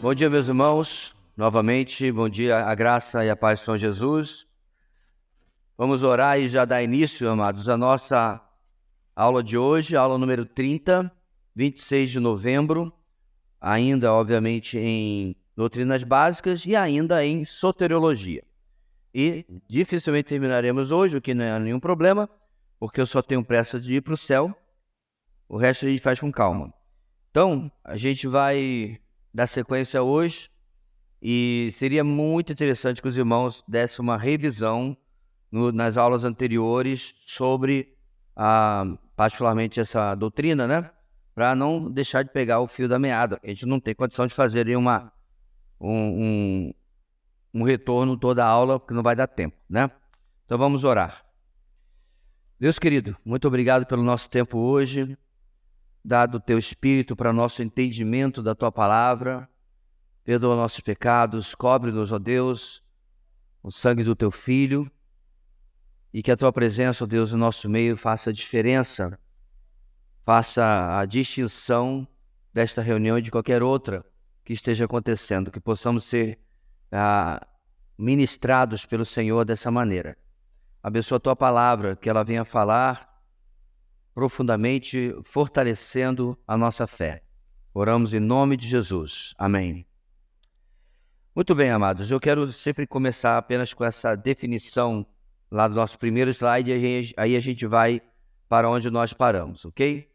Bom dia, meus irmãos. Novamente, bom dia, a graça e a paz de São Jesus. Vamos orar e já dar início, amados, à nossa aula de hoje, aula número 30, 26 de novembro, ainda, obviamente, em doutrinas básicas e ainda em soteriologia. E dificilmente terminaremos hoje, o que não é nenhum problema, porque eu só tenho pressa de ir para o céu, o resto a gente faz com calma. Então, a gente vai dar sequência hoje e seria muito interessante que os irmãos dessem uma revisão nas aulas anteriores sobre, particularmente, essa doutrina, né? Para não deixar de pegar o fio da meada. A gente não tem condição de fazer um retorno toda a aula, porque não vai dar tempo, né? Então vamos orar. Deus querido, muito obrigado pelo nosso tempo hoje, dado o teu Espírito para nosso entendimento da tua palavra. Perdoa nossos pecados, cobre-nos, ó Deus, com o sangue do teu Filho, e que a tua presença, ó Deus, no nosso meio faça a diferença, faça a distinção desta reunião e de qualquer outra que esteja acontecendo, que possamos ser ministrados pelo Senhor dessa maneira. Abençoa a tua palavra, que ela venha falar profundamente, fortalecendo a nossa fé. Oramos em nome de Jesus. Amém. Muito bem, amados. Eu quero sempre começar apenas com essa definição lá do nosso primeiro slide, e aí a gente vai para onde nós paramos, ok?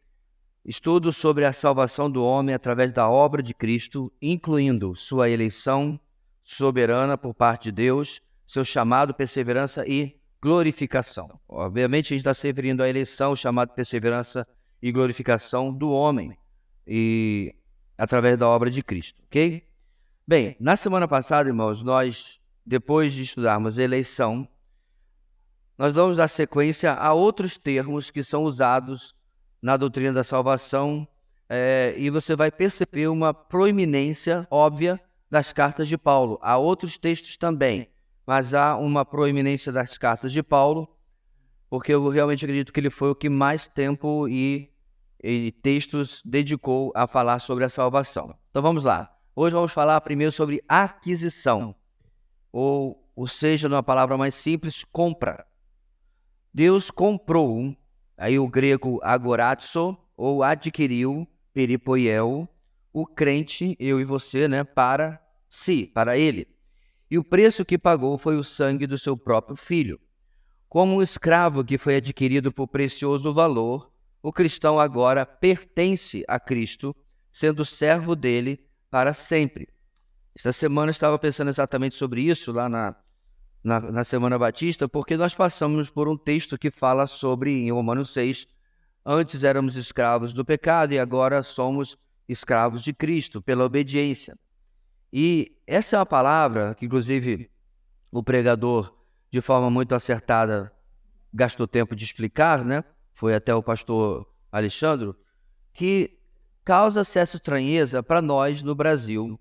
Estudo sobre a salvação do homem através da obra de Cristo, incluindo sua eleição soberana por parte de Deus, seu chamado, perseverança e glorificação. Obviamente, a gente está se referindo à eleição, chamado, perseverança e glorificação do homem, e através da obra de Cristo, ok? Bem, na semana passada, irmãos, nós, depois de estudarmos eleição, nós vamos dar sequência a outros termos que são usados na doutrina da salvação, e você vai perceber uma proeminência óbvia das cartas de Paulo. Há outros textos também, mas há uma proeminência das cartas de Paulo, porque eu realmente acredito que ele foi o que mais tempo e textos dedicou a falar sobre a salvação. Então vamos lá. Hoje vamos falar primeiro sobre aquisição, ou seja, numa palavra mais simples, compra. Deus comprou, aí o grego agorazo, ou adquiriu, peripoiel, o crente, eu e você, né, para si, para ele. E o preço que pagou foi o sangue do seu próprio filho. Como um escravo que foi adquirido por precioso valor, o cristão agora pertence a Cristo, sendo servo dele para sempre. Esta semana eu estava pensando exatamente sobre isso lá na Semana Batista, porque nós passamos por um texto que fala sobre, em Romanos 6, antes éramos escravos do pecado e agora somos escravos de Cristo, pela obediência. E essa é uma palavra que, inclusive, o pregador, de forma muito acertada, gastou tempo de explicar, né? Foi até o pastor Alexandre, que causa certa estranheza para nós no Brasil,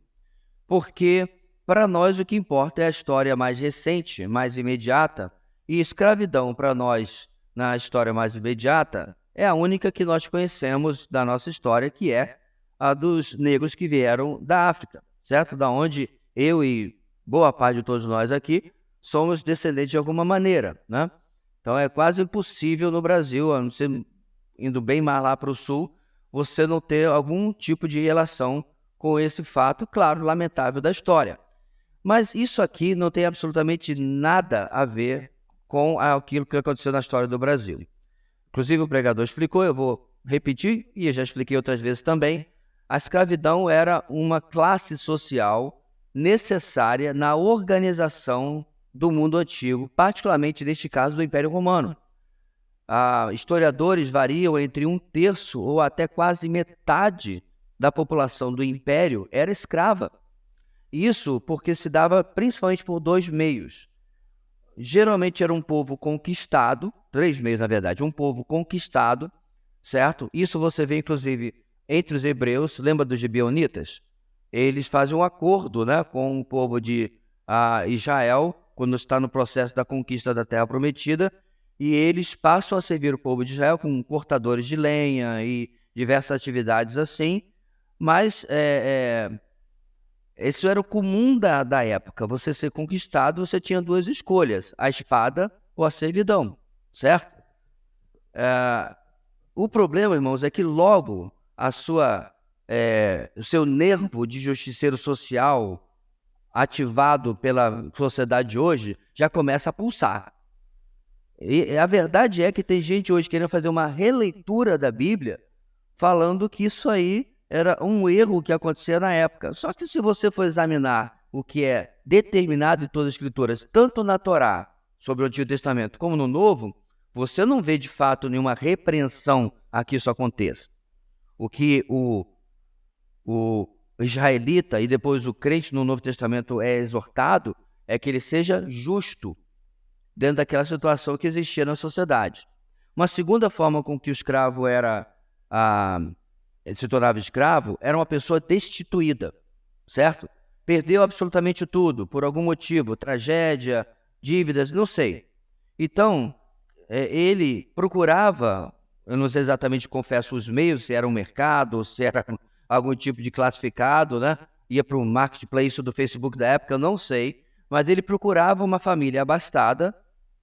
porque para nós o que importa é a história mais recente, mais imediata, e escravidão para nós, na história mais imediata, é a única que nós conhecemos da nossa história, que é a dos negros que vieram da África, certo? Da onde eu e boa parte de todos nós aqui somos descendentes de alguma maneira, né? Então é quase impossível no Brasil, a não ser indo bem mais lá para o sul, você não ter algum tipo de relação com esse fato, claro, lamentável da história. Mas isso aqui não tem absolutamente nada a ver com aquilo que aconteceu na história do Brasil. Inclusive o pregador explicou, eu vou repetir, e eu já expliquei outras vezes também, a escravidão era uma classe social necessária na organização do mundo antigo, particularmente neste caso do Império Romano. Historiadores variam entre 1/3 ou até quase metade da população do Império era escrava. Isso porque se dava principalmente por dois meios. Geralmente era um povo conquistado, 3 meios na verdade, um povo conquistado, certo? Isso você vê inclusive entre os hebreus, lembra dos gibeonitas? Eles fazem um acordo, né, com o povo de Israel, quando está no processo da conquista da Terra Prometida, e eles passam a servir o povo de Israel como cortadores de lenha e diversas atividades assim, mas Isso era o comum da época. Você ser conquistado, você tinha duas escolhas, a espada ou a servidão, certo? O problema, irmãos, é que logo o seu nervo de justiceiro social ativado pela sociedade de hoje já começa a pulsar. E a verdade é que tem gente hoje querendo fazer uma releitura da Bíblia, falando que isso aí era um erro que acontecia na época. Só que se você for examinar o que é determinado em todas as Escrituras, tanto na Torá, sobre o Antigo Testamento, como no Novo, você não vê de fato nenhuma repreensão a que isso aconteça. O que o israelita e depois o crente no Novo Testamento é exortado é que ele seja justo dentro daquela situação que existia na sociedade. Uma segunda forma com que o escravo se tornava escravo era uma pessoa destituída, certo? Perdeu absolutamente tudo, por algum motivo, tragédia, dívidas, não sei. Então, ele procurava, eu não sei exatamente, confesso, os meios, se era um mercado, ou se era algum tipo de classificado, né? Ia para o marketplace do Facebook da época, eu não sei, mas ele procurava uma família abastada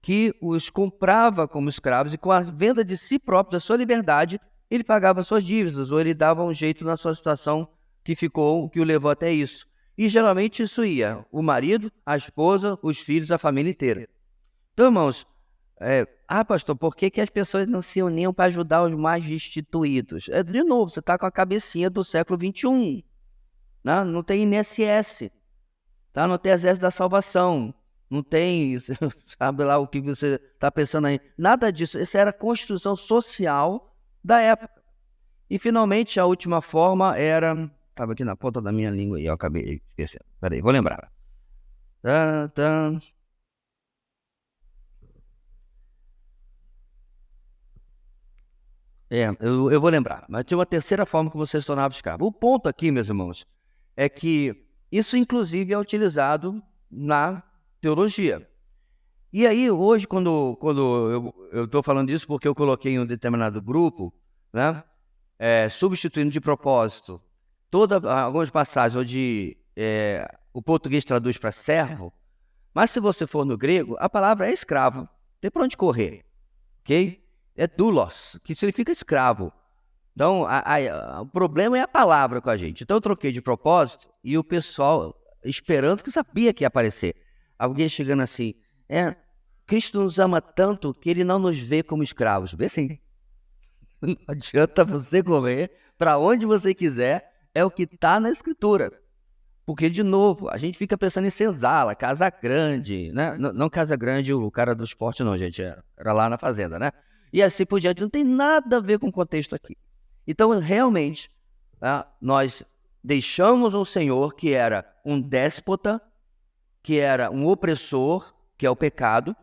que os comprava como escravos e com a venda de si próprio, da sua liberdade, ele pagava suas dívidas ou ele dava um jeito na sua situação que o levou até isso. E geralmente isso ia o marido, a esposa, os filhos, a família inteira. Então, irmãos, pastor, por que as pessoas não se uniam para ajudar os mais destituídos? De novo, você está com a cabecinha do século XXI. Né? Não tem INSS, tá? Não tem Exército da Salvação, não tem, sabe lá o que você está pensando aí. Nada disso, essa era a construção social da época. E, finalmente, a última forma era... Estava aqui na ponta da minha língua e eu acabei esquecendo. Peraí, vou lembrar. Eu vou lembrar. Mas tinha uma terceira forma que você se tornava escravo. O ponto aqui, meus irmãos, é que isso, inclusive, é utilizado na teologia. E aí, hoje, quando eu estou falando disso porque eu coloquei em um determinado grupo, né, substituindo de propósito algumas passagens onde o português traduz para servo, mas se você for no grego, a palavra é escravo, não tem para onde correr, ok? É doulos, que significa escravo. Então, o problema é a palavra com a gente. Então, eu troquei de propósito e o pessoal esperando, que sabia que ia aparecer. Alguém chegando assim, Cristo nos ama tanto que ele não nos vê como escravos. Vê sim. Não adianta você correr para onde você quiser, é o que está na Escritura. Porque, de novo, a gente fica pensando em senzala, casa grande, né? Não casa grande o cara do esporte não, gente, era lá na fazenda, né? E assim por diante, não tem nada a ver com o contexto aqui. Então, realmente, nós deixamos um Senhor que era um déspota, que era um opressor, que é o pecado,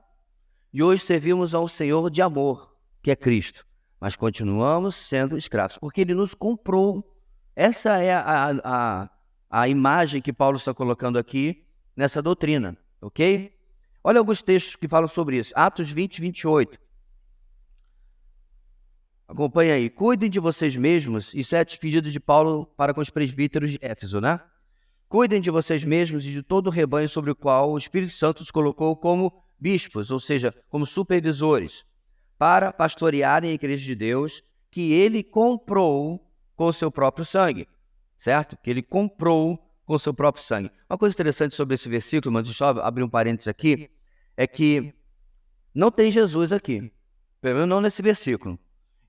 e hoje servimos a um Senhor de amor, que é Cristo. Mas continuamos sendo escravos, porque Ele nos comprou. Essa é a imagem que Paulo está colocando aqui nessa doutrina, ok? Olha alguns textos que falam sobre isso. Atos 20, 28. Acompanha aí. Cuidem de vocês mesmos. Isso é pedido de Paulo para com os presbíteros de Éfeso, né? Cuidem de vocês mesmos e de todo o rebanho sobre o qual o Espírito Santo os colocou como bispos, ou seja, como supervisores, para pastorearem a igreja de Deus, que ele comprou com o seu próprio sangue, certo? Que ele comprou com o seu próprio sangue. Uma coisa interessante sobre esse versículo, mas deixa eu abrir um parênteses aqui, é que não tem Jesus aqui, pelo menos não nesse versículo.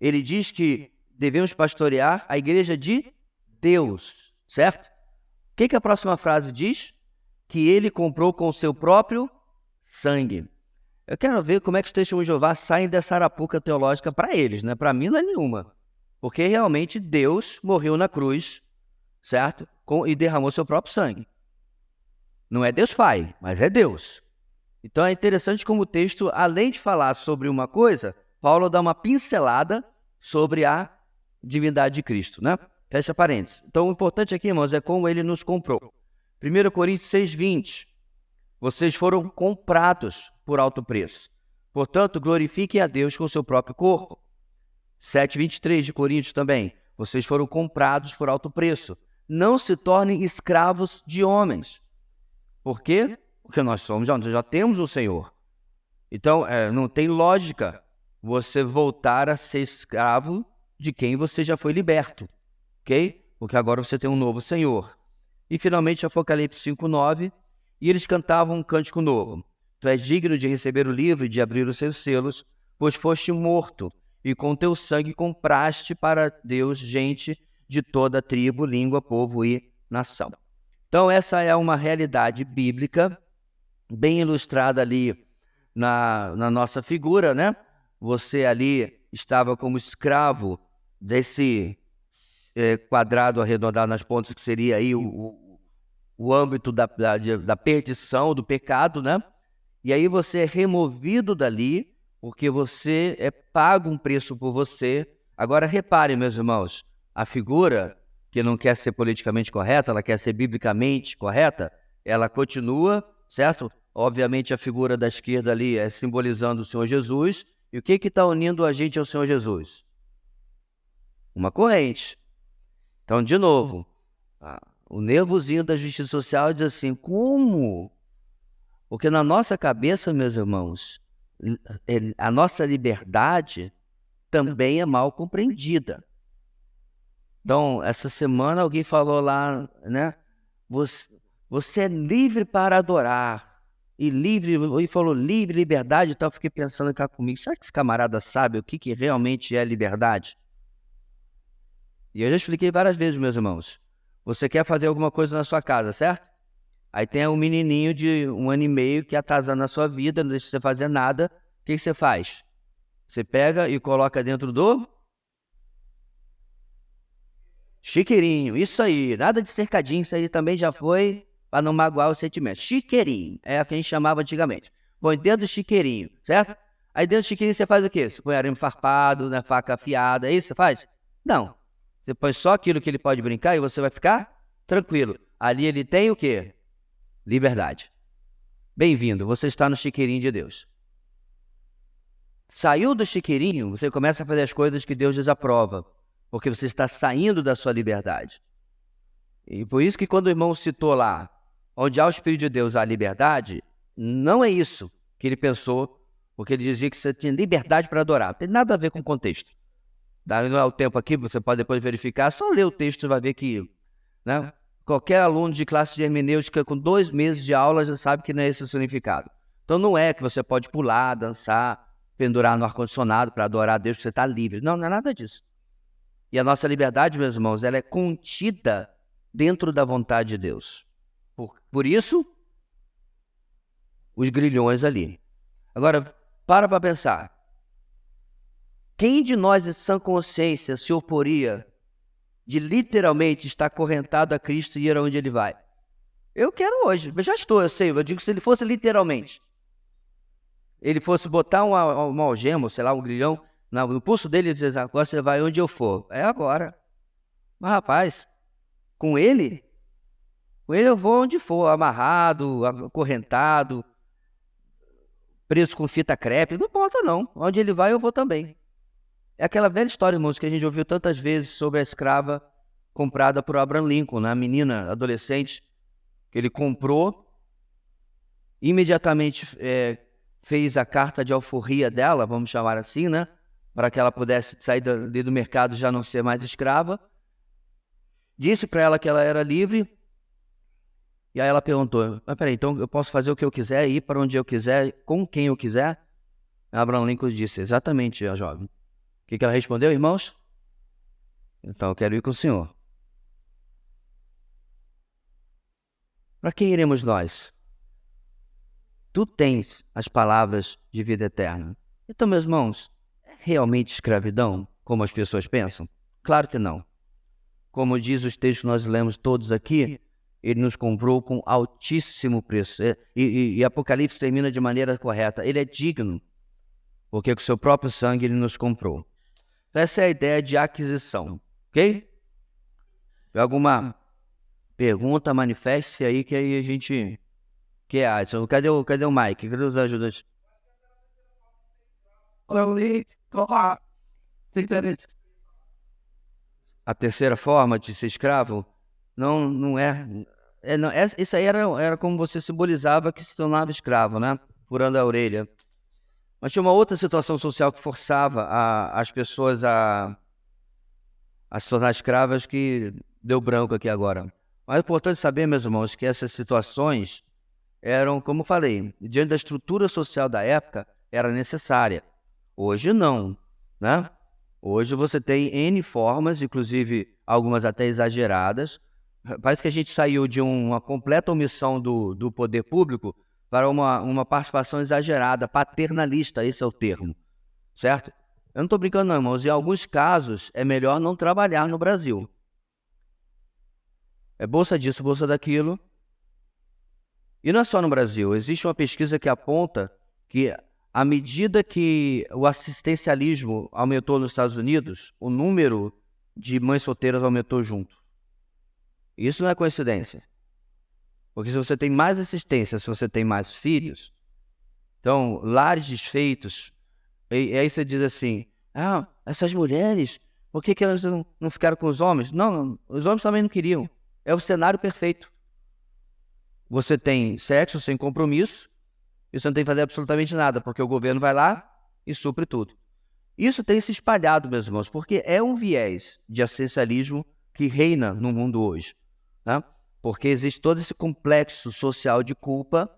Ele diz que devemos pastorear a igreja de Deus, certo? O que a próxima frase diz? Que ele comprou com o seu próprio sangue. Eu quero ver como é que os testemunhos de Jeová saem dessa arapuca teológica para eles, né? Para mim não é nenhuma. Porque realmente Deus morreu na cruz, certo? E derramou seu próprio sangue. Não é Deus Pai, mas é Deus. Então é interessante como o texto, além de falar sobre uma coisa, Paulo dá uma pincelada sobre a divindade de Cristo, né? Fecha parênteses. Então o importante aqui, irmãos, é como ele nos comprou. 1 Coríntios 6:20. Vocês foram comprados por alto preço. Portanto, glorifiquem a Deus com o seu próprio corpo. 7:23 de Coríntios também. Vocês foram comprados por alto preço. não se tornem escravos de homens. Por quê? Porque nós já temos um Senhor. Então, não tem lógica você voltar a ser escravo de quem você já foi liberto, ok? Porque agora você tem um novo Senhor. E, finalmente, Apocalipse 5:9, e eles cantavam um cântico novo. Tu és digno de receber o livro e de abrir os seus selos, pois foste morto, e com teu sangue compraste para Deus gente de toda tribo, língua, povo e nação. Então, essa é uma realidade bíblica, bem ilustrada ali na nossa figura, né? Você ali estava como escravo desse quadrado arredondado nas pontas, que seria aí o âmbito da perdição, do pecado, né? E aí você é removido dali, porque você é pago um preço por você. Agora reparem, meus irmãos, a figura que não quer ser politicamente correta, ela quer ser biblicamente correta, ela continua, certo? Obviamente a figura da esquerda ali é simbolizando o Senhor Jesus. E o que está unindo a gente ao Senhor Jesus? Uma corrente. Então, de novo, o nervozinho da justiça social diz assim, como? Porque na nossa cabeça, meus irmãos, a nossa liberdade também é mal compreendida. Então, essa semana alguém falou lá, né? Você é livre para adorar. E falou livre, liberdade e tal. Eu fiquei pensando cá comigo, será que esse camarada sabe o que realmente é liberdade? E eu já expliquei várias vezes, meus irmãos. Você quer fazer alguma coisa na sua casa, certo? Aí tem um menininho de 1 ano e meio que atazana a sua vida, não deixa você fazer nada. O que você faz? Você pega e coloca dentro do chiqueirinho. Isso aí, nada de cercadinho, isso aí também já foi para não magoar o sentimento. Chiqueirinho, é o que a gente chamava antigamente. Põe dentro do chiqueirinho, certo? Aí dentro do chiqueirinho você faz o quê? Você põe arame farpado, né, faca afiada, é isso que você faz? Não. Você põe só aquilo que ele pode brincar e você vai ficar tranquilo. Ali ele tem o quê? Liberdade. Bem-vindo, você está no chiqueirinho de Deus. Saiu do chiqueirinho, você começa a fazer as coisas que Deus desaprova, porque você está saindo da sua liberdade. E por isso que quando o irmão citou lá, onde há o Espírito de Deus, há liberdade, não é isso que ele pensou, porque ele dizia que você tinha liberdade para adorar. Não tem nada a ver com o contexto. Não é o tempo aqui, você pode depois verificar, só ler o texto você vai ver que, né, qualquer aluno de classe de hermenêutica com 2 meses de aula já sabe que não é esse o significado. Então não é que você pode pular, dançar, pendurar no ar-condicionado para adorar a Deus, que você está livre. Não, não é nada disso. E a nossa liberdade, meus irmãos, ela é contida dentro da vontade de Deus. Por isso, os grilhões ali. Agora, para pensar. Quem de nós, em sã consciência, se oporia de literalmente estar acorrentado a Cristo e ir aonde Ele vai? Eu quero hoje, eu já estou, eu sei, eu digo que se ele fosse literalmente, ele fosse botar uma algema, sei lá, um grilhão no pulso dele e dizer, agora você vai onde eu for. É agora. Mas rapaz, com ele eu vou onde for, amarrado, acorrentado, preso com fita crepe, não importa não, onde ele vai eu vou também. É aquela velha história, irmãos, que a gente ouviu tantas vezes sobre a escrava comprada por Abraham Lincoln, né? A menina adolescente que ele comprou, imediatamente fez a carta de alforria dela, vamos chamar assim, né? Para que ela pudesse sair do mercado e já não ser mais escrava. Disse para ela que ela era livre. E aí ela perguntou, mas peraí, então eu posso fazer o que eu quiser, ir para onde eu quiser, com quem eu quiser? Abraham Lincoln disse, exatamente, a jovem. O que ela respondeu, irmãos? Então eu quero ir com o Senhor. Para quem iremos nós? Tu tens as palavras de vida eterna. Então, meus irmãos, é realmente escravidão, como as pessoas pensam? Claro que não. Como diz os textos que nós lemos todos aqui, ele nos comprou com altíssimo preço. E Apocalipse termina de maneira correta. Ele é digno, porque com seu próprio sangue ele nos comprou. Essa é a ideia de aquisição, ok? Alguma pergunta, manifeste aí que aí a gente... Que é, Adson? Cadê o Mike? Cadê os ajudantes? A terceira forma de ser escravo? Isso aí era como você simbolizava que se tornava escravo, né? Furando a orelha. Mas tinha uma outra situação social que forçava as pessoas a se tornar escravas, que deu branco aqui agora. Mas é importante saber, meus irmãos, que essas situações eram, como eu falei, diante da estrutura social da época, era necessária. Hoje não, né? Hoje você tem N formas, inclusive algumas até exageradas. Parece que a gente saiu de uma completa omissão do poder público para uma participação exagerada, paternalista, esse é o termo, certo? Eu não estou brincando não, irmãos. Em alguns casos, é melhor não trabalhar no Brasil. É bolsa disso, bolsa daquilo. E não é só no Brasil. Existe uma pesquisa que aponta que, à medida que o assistencialismo aumentou nos Estados Unidos, o número de mães solteiras aumentou junto. Isso não é coincidência. Porque se você tem mais assistência, se você tem mais filhos, então, lares desfeitos, e aí você diz assim, essas mulheres, por que elas não ficaram com os homens? Não, os homens também não queriam. É o cenário perfeito. Você tem sexo sem compromisso, e você não tem que fazer absolutamente nada, porque o governo vai lá e supre tudo. Isso tem se espalhado, meus irmãos, porque é um viés de assistencialismo que reina no mundo hoje, né? Porque existe todo esse complexo social de culpa.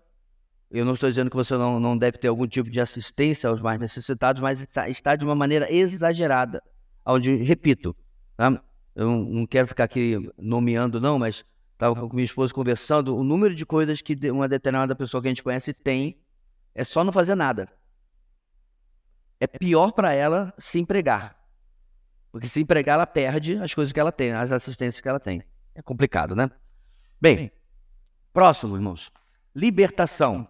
Eu não estou dizendo que você não deve ter algum tipo de assistência aos mais necessitados, mas está de uma maneira exagerada, onde, repito, né? Eu não quero ficar aqui nomeando não, mas estava com minha esposa conversando, o número de coisas que uma determinada pessoa que a gente conhece tem, é só não fazer nada. É pior para ela se empregar, porque se empregar ela perde as coisas que ela tem, as assistências que ela tem. É complicado, né? Bem, próximo, irmãos. Libertação.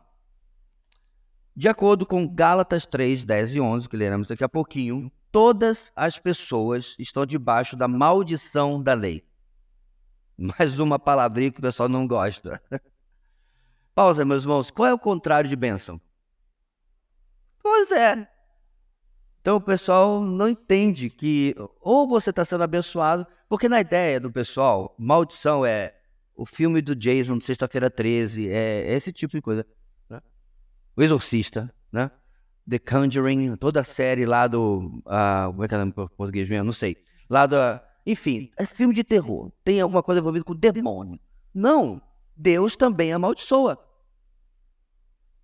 De acordo com Gálatas 3, 10 e 11, que leremos daqui a pouquinho, todas as pessoas estão debaixo da maldição da lei. Mais uma palavrinha que o pessoal não gosta. Pausa, meus irmãos. Qual é o contrário de bênção? Pois é. Então o pessoal não entende que ou você está sendo abençoado, porque na ideia do pessoal, maldição é o filme do Jason de Sexta-feira 13, é esse tipo de coisa, né? O Exorcista, né? The Conjuring, toda a série lá do... como é que é o nome em português mesmo? Não sei. Enfim, é filme de terror. Tem alguma coisa envolvida com o demônio. Não, Deus também amaldiçoa.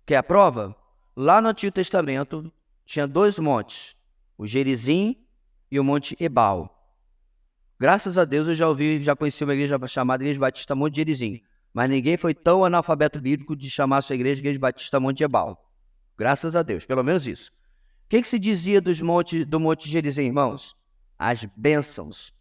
Quer a prova? Lá no Antigo Testamento tinha 2 montes, o Gerizim e o Monte Ebal. Graças a Deus eu já conheci uma igreja chamada Igreja Batista Monte Gerizim, mas ninguém foi tão analfabeto bíblico de chamar a sua Igreja Batista Monte Ebal. Graças a Deus, pelo menos isso. O que se dizia do Monte Gerizim, irmãos? As bênçãos.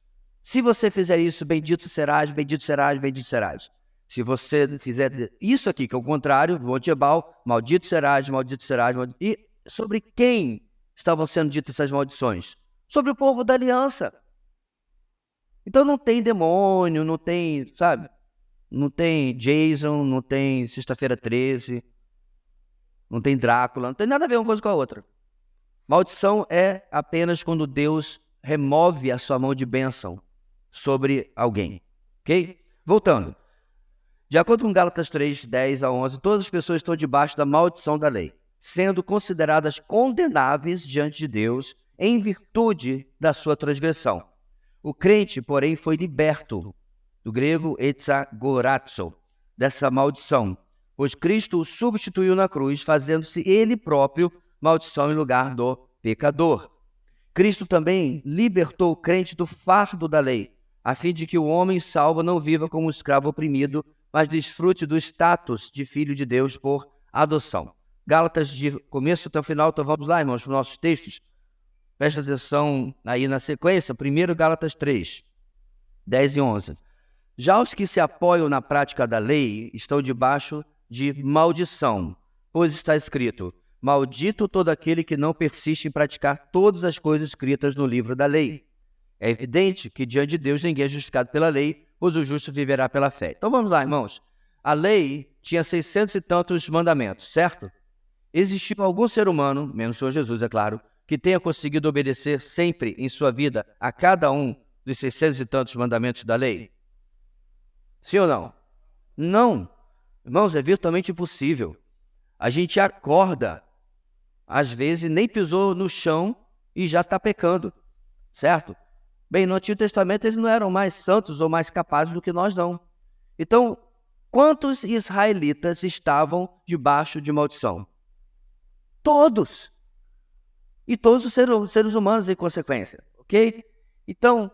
Se você fizer isso, bendito serás, bendito serás, bendito serás. Se você fizer isso aqui, que é o contrário, Monte Ebal, maldito serás, maldito serás, maldito... E sobre quem estavam sendo ditas essas maldições? Sobre o povo da aliança. Então não tem demônio, não tem, sabe? Não tem Jason, não tem Sexta-feira 13, não tem Drácula, não tem nada a ver uma coisa com a outra. Maldição é apenas quando Deus remove a sua mão de bênção sobre alguém, ok? Voltando. De acordo com Gálatas 3, 10 a 11, todas as pessoas estão debaixo da maldição da lei, sendo consideradas condenáveis diante de Deus em virtude da sua transgressão. O crente, porém, foi liberto, do grego exagorazo, dessa maldição, pois Cristo o substituiu na cruz, fazendo-se ele próprio maldição em lugar do pecador. Cristo também libertou o crente do fardo da lei, a fim de que o homem salvo não viva como um escravo oprimido, mas desfrute do status de filho de Deus por adoção. Gálatas de começo até o final, então vamos lá, irmãos, para os nossos textos. Presta atenção aí na sequência. Primeiro Gálatas 3, 10 e 11. Já os que se apoiam na prática da lei estão debaixo de maldição, pois está escrito: maldito todo aquele que não persiste em praticar todas as coisas escritas no livro da lei. É evidente que diante de Deus ninguém é justificado pela lei, pois o justo viverá pela fé. Então vamos lá, irmãos. A lei tinha 600 e tantos mandamentos, certo? Existiu algum ser humano, menos o Senhor Jesus, é claro, que tenha conseguido obedecer sempre em sua vida a cada um dos 600 e tantos mandamentos da lei? Sim ou não? Não. Irmãos, é virtualmente impossível. A gente acorda, às vezes nem pisou no chão e já está pecando, certo? Bem, no Antigo Testamento eles não eram mais santos ou mais capazes do que nós não. Então, quantos israelitas estavam debaixo de maldição? Todos. E todos os seres humanos em consequência, ok? Então,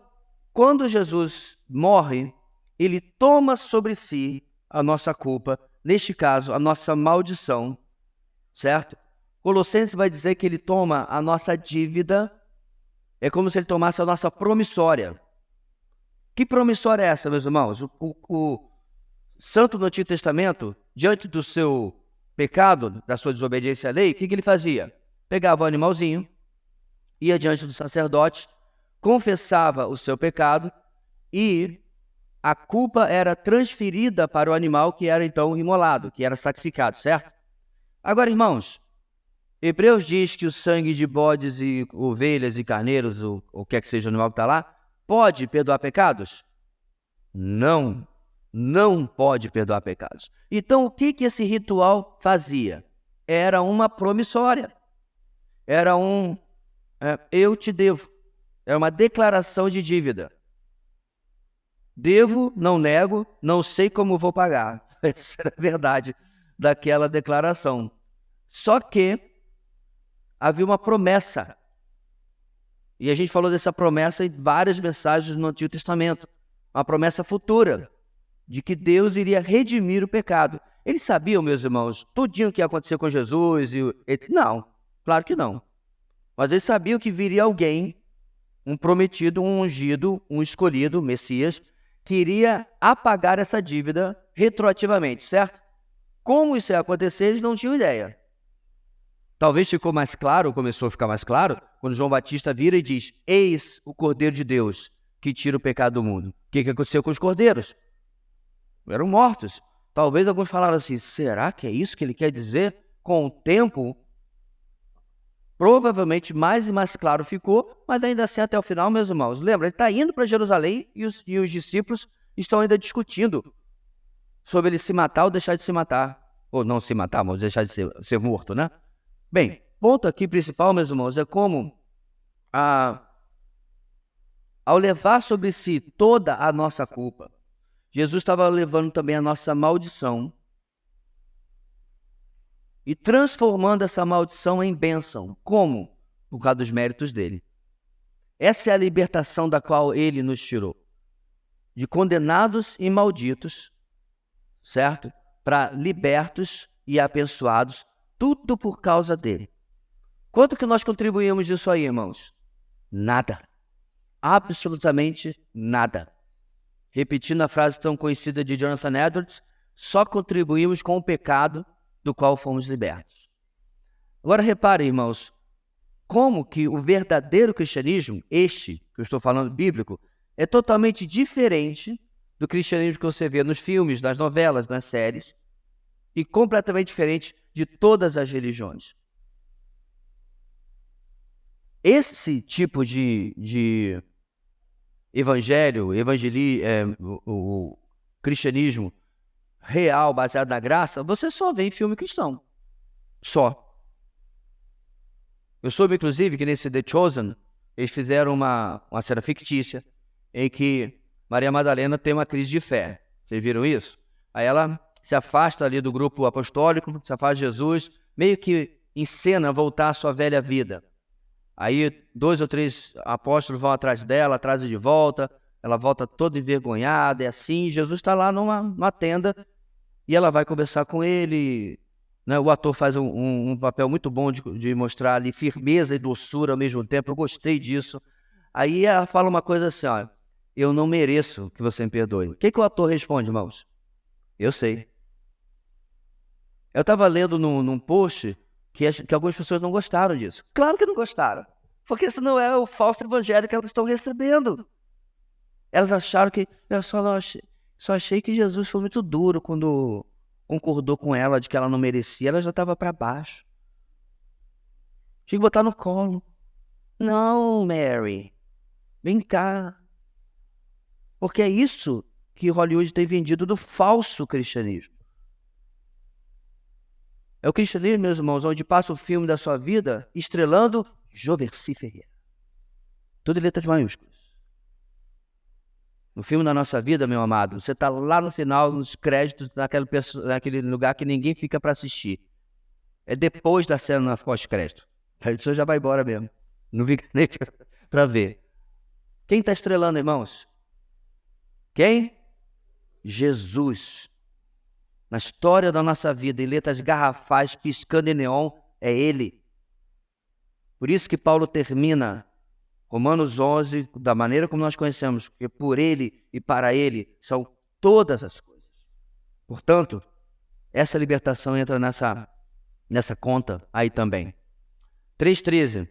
quando Jesus morre, ele toma sobre si a nossa culpa, neste caso, a nossa maldição, certo? Colossenses vai dizer que ele toma a nossa dívida, é como se ele tomasse a nossa promissória. Que promissória é essa, meus irmãos? O santo do Antigo Testamento, diante do seu pecado, da sua desobediência à lei, o que ele fazia? Pegava o animalzinho, ia diante do sacerdote, confessava o seu pecado e a culpa era transferida para o animal que era então imolado, que era sacrificado, certo? Agora, irmãos, Hebreus diz que o sangue de bodes e ovelhas e carneiros, ou o que é que seja o animal que está lá, pode perdoar pecados? Não, não pode perdoar pecados. Então, o que esse ritual fazia? Era uma promissória. Era eu te devo. É uma declaração de dívida. Devo, não nego, não sei como vou pagar. Essa era a verdade daquela declaração. Só que havia uma promessa. E a gente falou dessa promessa em várias mensagens no Antigo Testamento. Uma promessa futura, de que Deus iria redimir o pecado. Eles sabiam, meus irmãos, tudinho o que ia acontecer com Jesus? Não, claro que não. Mas eles sabiam que viria alguém, um prometido, um ungido, um escolhido, Messias, que iria apagar essa dívida retroativamente, certo? Como isso ia acontecer, eles não tinham ideia. Talvez ficou mais claro, começou a ficar mais claro, quando João Batista vira e diz: eis o Cordeiro de Deus que tira o pecado do mundo. O que aconteceu com os cordeiros? Eram mortos. Talvez alguns falaram assim: será que é isso que ele quer dizer? Com o tempo, provavelmente mais e mais claro ficou, mas ainda assim até o final, meus irmãos. Lembra, ele está indo para Jerusalém e os discípulos estão ainda discutindo sobre ele se matar ou deixar de se matar. Ou não se matar, mas deixar de ser morto, né? Bem, ponto aqui principal, meus irmãos, é como ao levar sobre si toda a nossa culpa, Jesus estava levando também a nossa maldição e transformando essa maldição em bênção. Como? Por causa dos méritos dele. Essa é a libertação da qual ele nos tirou. De condenados e malditos, certo? Para libertos e abençoados, tudo por causa dele. Quanto que nós contribuímos disso aí, irmãos? Nada. Absolutamente nada. Repetindo a frase tão conhecida de Jonathan Edwards, só contribuímos com o pecado do qual fomos libertos. Agora reparem, irmãos, como que o verdadeiro cristianismo, este que eu estou falando bíblico, é totalmente diferente do cristianismo que você vê nos filmes, nas novelas, nas séries, e completamente diferente de todas as religiões. Esse tipo de evangelho, o cristianismo real, baseado na graça, você só vê em filme cristão. Só. Eu soube, inclusive, que nesse The Chosen, eles fizeram uma cena fictícia em que Maria Madalena tem uma crise de fé. Vocês viram isso? Aí ela se afasta ali do grupo apostólico, se afasta de Jesus, meio que encena voltar à sua velha vida. Aí 2 ou 3 apóstolos vão atrás dela, trazem de volta, ela volta toda envergonhada, é assim, Jesus está lá numa tenda e ela vai conversar com ele, né? O ator faz um papel muito bom de mostrar ali firmeza e doçura ao mesmo tempo, eu gostei disso. Aí ela fala uma coisa assim, ó, eu não mereço que você me perdoe. O que o ator responde, irmãos? Eu sei. Eu estava lendo num post que algumas pessoas não gostaram disso. Claro que não gostaram, porque isso não é o falso evangelho que elas estão recebendo. Elas acharam que... Eu só achei que Jesus foi muito duro quando concordou com ela de que ela não merecia. Ela já estava para baixo. Tinha que botar no colo. Não, Mary, vem cá. Porque é isso que Hollywood tem vendido do falso cristianismo. É o cristianismo, meus irmãos, onde passa o filme da sua vida estrelando Jovercy Ferreira. Tudo em letras maiúsculas. No filme da nossa vida, meu amado, você está lá no final, nos créditos, naquele lugar que ninguém fica para assistir. É depois da cena pós-crédito. Aí você já vai embora mesmo. Não fica nem para ver. Quem está estrelando, irmãos? Quem? Jesus. Na história da nossa vida, em letras garrafais, piscando em neon, é Ele. Por isso que Paulo termina Romanos 11, da maneira como nós conhecemos, porque por Ele e para Ele são todas as coisas. Portanto, essa libertação entra nessa conta aí também. 3,13.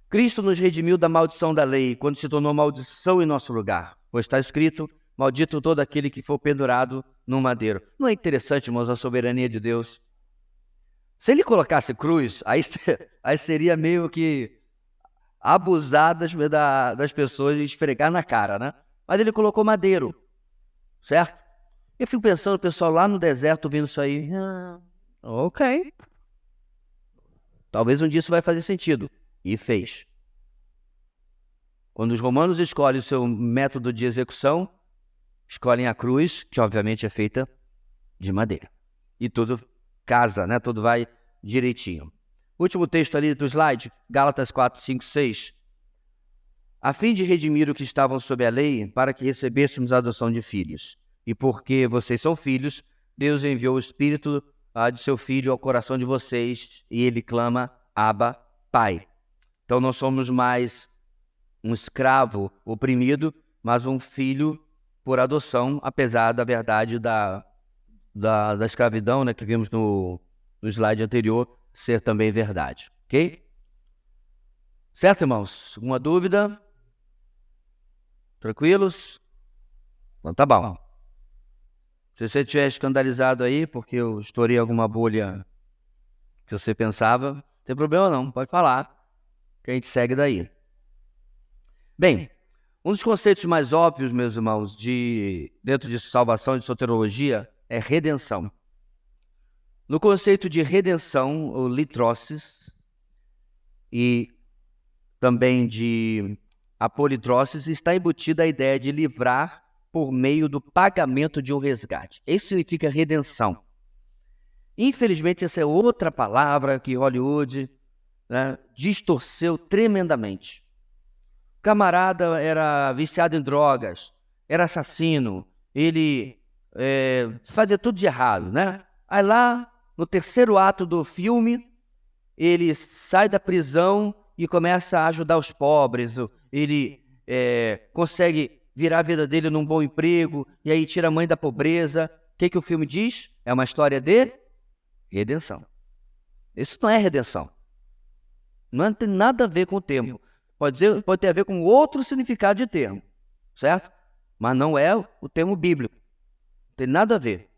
Cristo nos redimiu da maldição da lei, quando se tornou maldição em nosso lugar. Pois está escrito, maldito todo aquele que for pendurado no madeiro. Não é interessante, irmãos, a soberania de Deus? Se ele colocasse cruz, aí seria meio que abusar das pessoas e esfregar na cara, né? Mas ele colocou madeiro, certo? Eu fico pensando, o pessoal lá no deserto vendo isso aí. Ok. Talvez um dia isso vai fazer sentido. E fez. Quando os romanos escolhem o seu método de execução, escolhem a cruz, que obviamente é feita de madeira. E tudo casa, né? Tudo vai direitinho. Último texto ali do slide, Gálatas 4, 5, 6. A fim de redimir o que estavam sob a lei, para que recebêssemos a adoção de filhos. E porque vocês são filhos, Deus enviou o Espírito de seu Filho ao coração de vocês, e ele clama, Abba, Pai. Então não somos mais um escravo oprimido, mas um filho por adoção, apesar da verdade da escravidão, né, que vimos no slide anterior, ser também verdade. Ok? Certo, irmãos? Alguma dúvida? Tranquilos? Então tá bom. Se você estiver escandalizado aí, porque eu estourei alguma bolha que você pensava, não tem problema não, pode falar, que a gente segue daí. Bem, um dos conceitos mais óbvios, meus irmãos, dentro de salvação e de soteriologia, é redenção. No conceito de redenção, ou litrosis, e também de apolitrosis, está embutida a ideia de livrar por meio do pagamento de um resgate. Isso significa redenção. Infelizmente, essa é outra palavra que Hollywood, né, distorceu tremendamente. O camarada era viciado em drogas, era assassino, ele fazia tudo de errado, né? Aí lá, no terceiro ato do filme, ele sai da prisão e começa a ajudar os pobres, ele consegue virar a vida dele num bom emprego, e aí tira a mãe da pobreza. O que o filme diz? É uma história de redenção. Isso não é redenção. Não tem nada a ver com o termo. Pode ter a ver com outro significado de termo, certo? Mas não é o termo bíblico. Não tem nada a ver.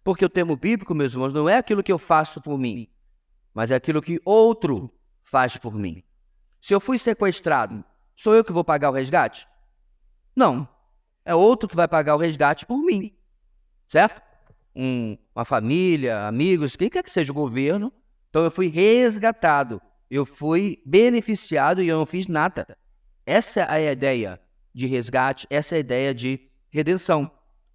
Porque o termo bíblico, meus irmãos, não é aquilo que eu faço por mim, mas é aquilo que outro faz por mim. Se eu fui sequestrado, sou eu que vou pagar o resgate? Não. É outro que vai pagar o resgate por mim, certo? Uma família, amigos, quem quer que seja o governo. Então eu fui resgatado, eu fui beneficiado e eu não fiz nada. Essa é a ideia de resgate, essa é a ideia de redenção,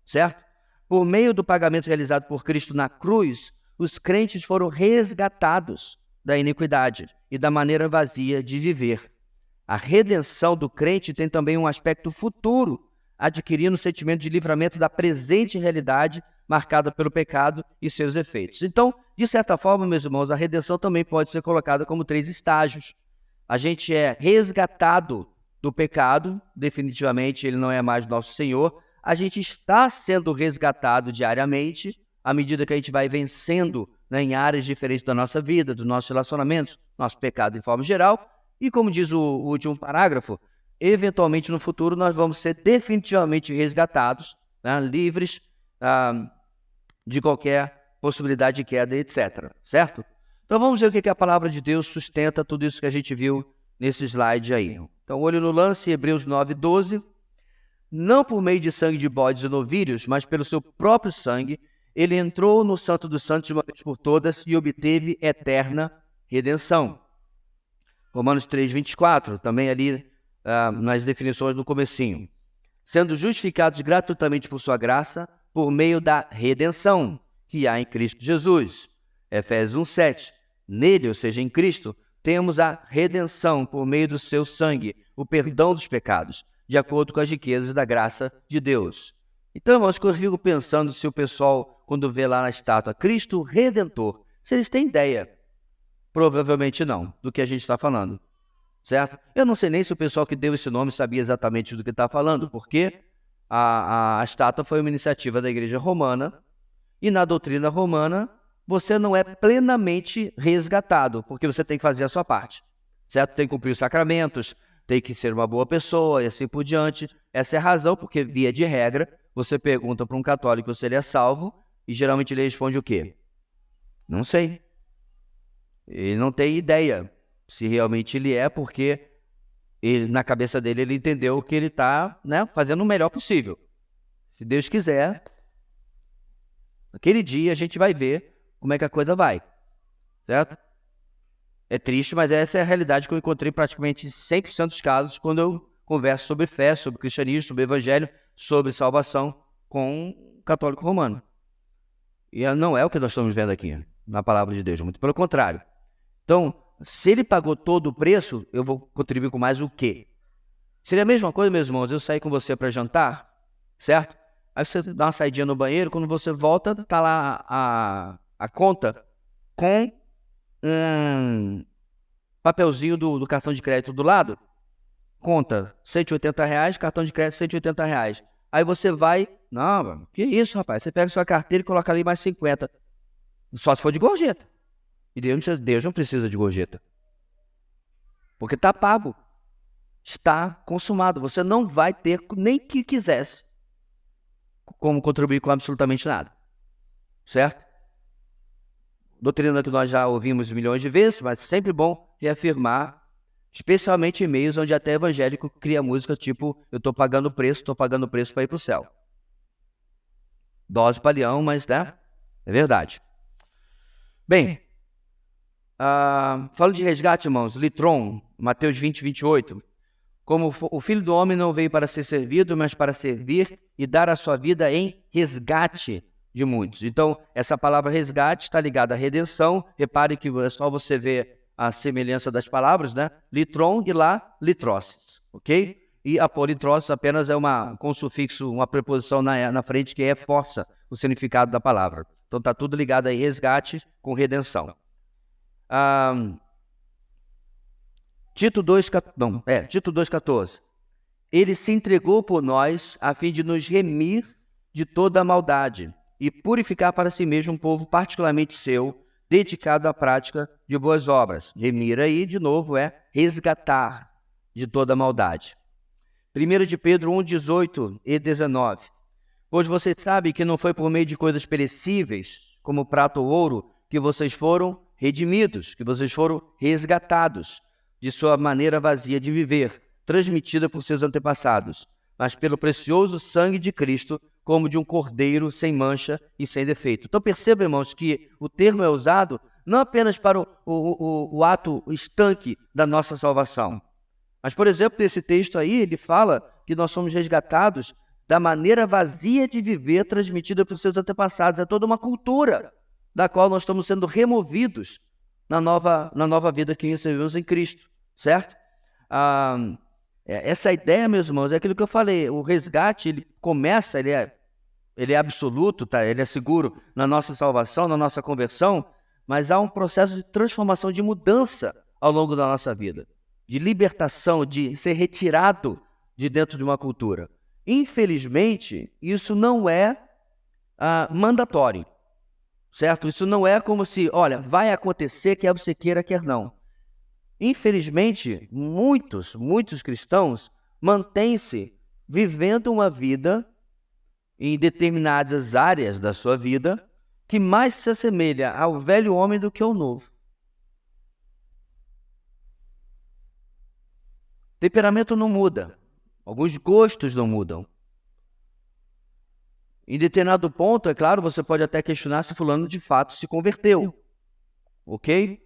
certo? Por meio do pagamento realizado por Cristo na cruz, os crentes foram resgatados da iniquidade e da maneira vazia de viver. A redenção do crente tem também um aspecto futuro, adquirindo o sentimento de livramento da presente realidade marcada pelo pecado e seus efeitos. Então, de certa forma, meus irmãos, a redenção também pode ser colocada como 3 estágios. A gente é resgatado do pecado, definitivamente ele não é mais nosso Senhor. A gente está sendo resgatado diariamente, à medida que a gente vai vencendo, né, em áreas diferentes da nossa vida, dos nossos relacionamentos, nosso pecado em forma geral. E como diz o último parágrafo, eventualmente no futuro nós vamos ser definitivamente resgatados, né, livres de qualquer possibilidade de queda, etc. Certo? Então vamos ver o que a palavra de Deus sustenta tudo isso que a gente viu nesse slide aí. Então, olho no lance, Hebreus 9, 12. não por meio de sangue de bodes e novilhos, mas pelo seu próprio sangue, ele entrou no Santo dos Santos de uma vez por todas e obteve eterna redenção. Romanos 3, 24, também ali nas definições no comecinho. Sendo justificados gratuitamente por sua graça, por meio da redenção que há em Cristo Jesus. Efésios 1, 7. Nele, ou seja, em Cristo, temos a redenção por meio do seu sangue, o perdão dos pecados, de acordo com as riquezas da graça de Deus. Então, irmãos, eu fico pensando se o pessoal, quando vê lá na estátua Cristo Redentor, se eles têm ideia. Provavelmente não, do que a gente está falando, certo? Eu não sei nem se o pessoal que deu esse nome sabia exatamente do que está falando, porque a estátua foi uma iniciativa da Igreja Romana, e na doutrina romana, você não é plenamente resgatado, porque você tem que fazer a sua parte, certo? Tem que cumprir os sacramentos, tem que ser uma boa pessoa e assim por diante. Essa é a razão, porque via de regra, você pergunta para um católico se ele é salvo, e geralmente ele responde o quê? Não sei. Ele não tem ideia se realmente ele é, porque na cabeça dele ele entendeu que ele está, né, fazendo o melhor possível. Se Deus quiser, naquele dia a gente vai ver como é que a coisa vai, certo? É triste, mas essa é a realidade que eu encontrei praticamente em 100% dos casos quando eu converso sobre fé, sobre cristianismo, sobre evangelho, sobre salvação com um católico romano. E não é o que nós estamos vendo aqui na palavra de Deus, muito pelo contrário. Então, se ele pagou todo o preço, eu vou contribuir com mais o quê? Seria a mesma coisa, meus irmãos, eu sair com você para jantar, certo? Aí você dá uma saidinha no banheiro, quando você volta, tá lá a conta com um papelzinho do cartão de crédito do lado. Conta, R$180, cartão de crédito R$180. Aí você vai, não, mano, que isso, rapaz? Você pega sua carteira e coloca ali mais 50. Só se for de gorjeta. E Deus não precisa de gorjeta. Porque está pago. Está consumado. Você não vai ter, nem que quisesse, como contribuir com absolutamente nada. Certo? Doutrina que nós já ouvimos milhões de vezes, mas sempre bom reafirmar, especialmente em meios onde até evangélico cria música tipo eu estou pagando preço para ir para o céu. Dose para leão, mas né? É verdade. Bem, falando de resgate, irmãos, Litron, Mateus 20, 28. Como o Filho do Homem não veio para ser servido, mas para servir e dar a sua vida em resgate de muitos. Então, essa palavra resgate está ligada à redenção. Repare que é só você ver a semelhança das palavras, né? Litron e lá, litrosis, ok? E apolitrosis apenas é com um sufixo, uma preposição na frente que reforça o significado da palavra. Então, está tudo ligado a resgate com redenção. Tito 2,14. Ele se entregou por nós a fim de nos remir de toda a maldade e purificar para si mesmo um povo particularmente seu, dedicado à prática de boas obras. Remir aí, de novo, é resgatar de toda a maldade. 1 de Pedro 1, 18 e 19. Pois você sabe que não foi por meio de coisas perecíveis, como prata ou ouro, que vocês foram redimidos, que vocês foram resgatados de sua maneira vazia de viver, transmitida por seus antepassados, mas pelo precioso sangue de Cristo, como de um cordeiro sem mancha e sem defeito. Então percebam, irmãos, que o termo é usado não apenas para o ato estanque da nossa salvação, mas, por exemplo, nesse texto aí, ele fala que nós somos resgatados da maneira vazia de viver transmitida por seus antepassados. É toda uma cultura da qual nós estamos sendo removidos na nova vida que recebemos em Cristo, certo? Essa ideia, meus irmãos, é aquilo que eu falei. O resgate, ele começa, ele é absoluto, tá? Ele é seguro na nossa salvação, na nossa conversão, mas há um processo de transformação, de mudança ao longo da nossa vida, de libertação, de ser retirado de dentro de uma cultura. Infelizmente, isso não é mandatório, certo? Isso não é como se, olha, vai acontecer, quer você queira, quer não. Infelizmente, muitos cristãos mantêm-se vivendo uma vida em determinadas áreas da sua vida que mais se assemelha ao velho homem do que ao novo. Temperamento não muda, alguns gostos não mudam, Em determinado ponto, é claro, você pode até questionar se fulano de fato se converteu, ok?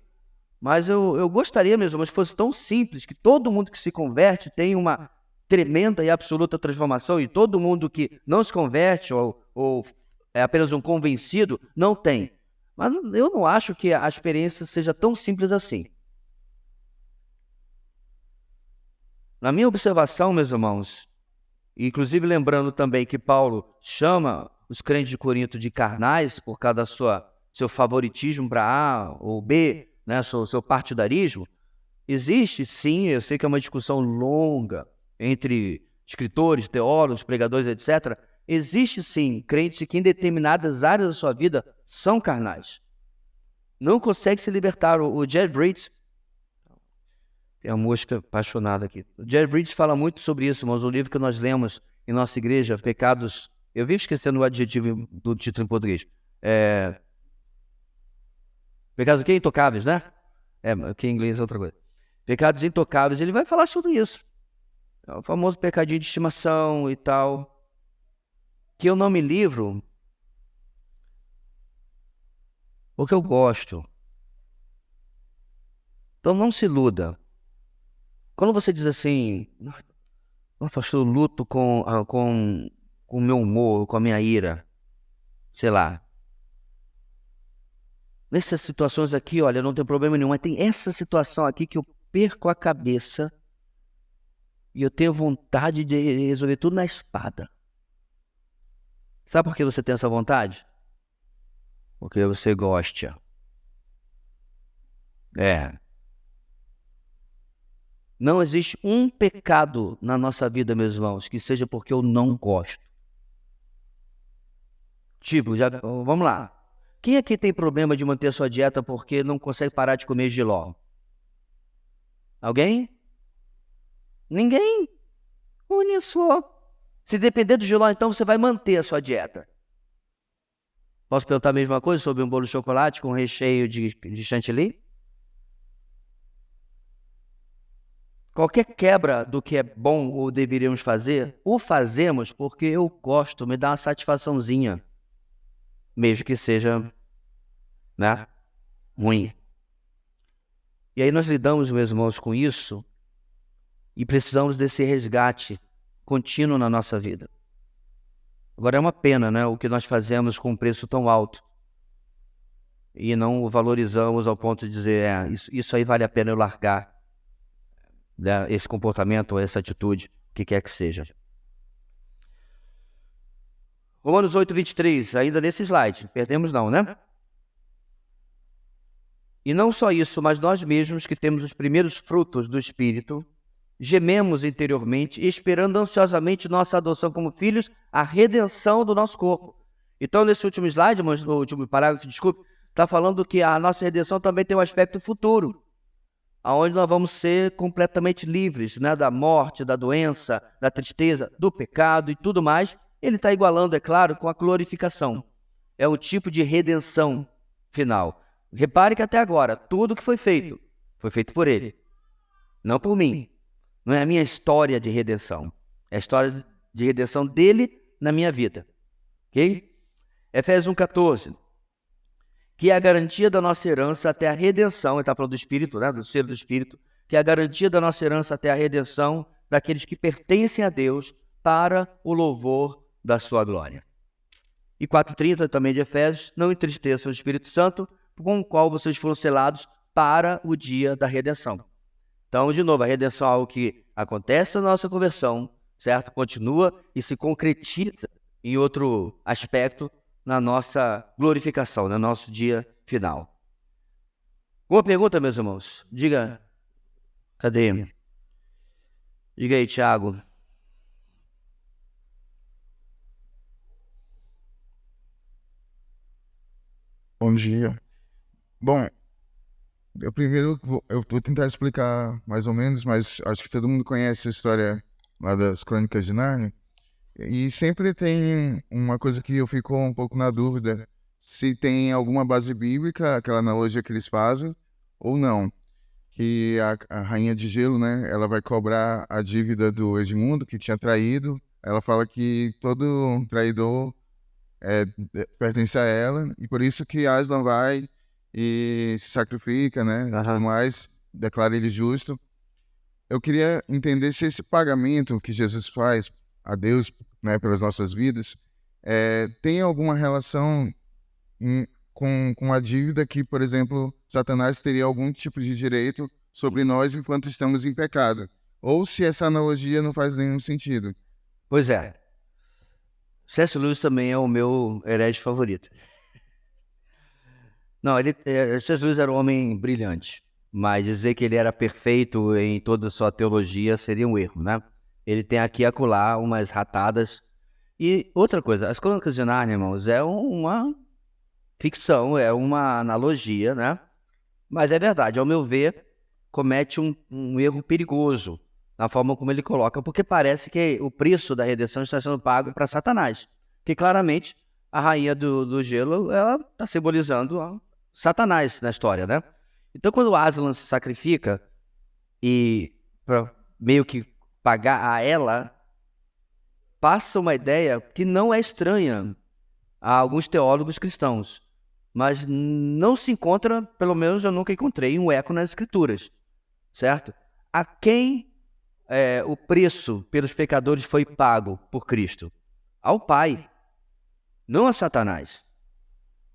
Mas eu gostaria mesmo, mas fosse tão simples, que todo mundo que se converte tem uma tremenda e absoluta transformação, e todo mundo que não se converte ou é apenas um convencido, não tem. Mas eu não acho que a experiência seja tão simples assim. Na minha observação, meus irmãos, inclusive lembrando também que Paulo chama os crentes de Corinto de carnais por causa da seu favoritismo para A ou B, né, seu partidarismo, existe sim, eu sei que é uma discussão longa entre escritores, teólogos, pregadores, etc. Existe sim crentes que em determinadas áreas da sua vida são carnais. Não consegue se libertar. O Jerry Bridges, tem uma mosca apaixonada aqui. O Jerry Bridges fala muito sobre isso, mas o livro que nós lemos em nossa igreja, Pecados... Eu vivo esquecendo o adjetivo do título em português. Pecados o quê? Intocáveis, né? Que em inglês é outra coisa. Pecados intocáveis, ele vai falar sobre isso. É o famoso pecadinho de estimação e tal. Que eu não me livro porque eu gosto. Então não se iluda. Quando você diz assim, eu luto com o meu humor, com a minha ira, sei lá. Nessas situações aqui, olha, não tem problema nenhum, mas tem essa situação aqui que eu perco a cabeça e eu tenho vontade de resolver tudo na espada. Sabe por que você tem essa vontade? Porque você gosta. Não existe um pecado na nossa vida, meus irmãos, que seja porque eu não gosto. Tipo, vamos lá. Quem aqui tem problema de manter a sua dieta porque não consegue parar de comer jiló? Alguém? Ninguém? Olha só. Se depender do jiló, então você vai manter a sua dieta. Posso perguntar a mesma coisa sobre um bolo de chocolate com recheio de chantilly? Qualquer quebra do que é bom ou deveríamos fazer, o fazemos porque eu gosto, me dá uma satisfaçãozinha. Mesmo que seja, né, ruim. E aí nós lidamos, meus irmãos, com isso e precisamos desse resgate contínuo na nossa vida. Agora é uma pena, né, o que nós fazemos com um preço tão alto e não o valorizamos ao ponto de dizer, isso aí vale a pena eu largar, né, esse comportamento ou essa atitude, o que quer que seja. Romanos 8:23, ainda nesse slide, perdemos não, né? E não só isso, mas nós mesmos que temos os primeiros frutos do Espírito, gememos interiormente, esperando ansiosamente nossa adoção como filhos, a redenção do nosso corpo. Então, nesse último slide, no último parágrafo, desculpe, está falando que a nossa redenção também tem um aspecto futuro, onde nós vamos ser completamente livres, né, da morte, da doença, da tristeza, do pecado e tudo mais. Ele está igualando, é claro, com a glorificação. É um tipo de redenção final. Repare que até agora, tudo que foi feito por ele, não por mim. Não é a minha história de redenção. É a história de redenção dele na minha vida. Ok? Efésios 1:14. Que é a garantia da nossa herança até a redenção. Ele está falando do Espírito, né? Do ser do Espírito. Que é a garantia da nossa herança até a redenção daqueles que pertencem a Deus para o louvor da sua glória. E 4:30 também de Efésios. Não entristeçam o Espírito Santo, com o qual vocês foram selados para o dia da redenção. Então, de novo, a redenção é algo que acontece na nossa conversão, certo? Continua e se concretiza em outro aspecto na nossa glorificação, no nosso dia final. Uma pergunta, meus irmãos? Diga, cadê? Diga aí, Tiago. Bom dia. Bom, eu vou tentar explicar mais ou menos, mas acho que todo mundo conhece a história lá das Crônicas de Nárnia. E sempre tem uma coisa que eu fico um pouco na dúvida, se tem alguma base bíblica, aquela analogia que eles fazem, ou não. Que a Rainha de Gelo, né, ela vai cobrar a dívida do Edmundo, que tinha traído. Ela fala que todo traidor pertence a ela, e por isso que Aslan vai e se sacrifica, né? Tudo mais, declara ele justo. Eu queria entender se esse pagamento que Jesus faz a Deus, né, pelas nossas vidas, tem alguma relação com a dívida que, por exemplo, Satanás teria algum tipo de direito sobre nós enquanto estamos em pecado. Ou se essa analogia não faz nenhum sentido. Pois é. C.S. Lewis também é o meu herege favorito. Não, C.S. Lewis era um homem brilhante, mas dizer que ele era perfeito em toda a sua teologia seria um erro, né? Ele tem aqui e acolá umas ratadas. E outra coisa, as Crônicas de Nárnia, irmãos, é uma ficção, é uma analogia, né? Mas é verdade, ao meu ver, comete um erro perigoso na forma como ele coloca, porque parece que o preço da redenção está sendo pago para Satanás. Que claramente a rainha do gelo, ela está simbolizando Satanás na história, né? Então, quando Aslan se sacrifica e para meio que pagar a ela, passa uma ideia que não é estranha a alguns teólogos cristãos, mas não se encontra, pelo menos eu nunca encontrei, um eco nas Escrituras, certo? A quem o preço pelos pecadores foi pago por Cristo? Ao Pai, não a Satanás.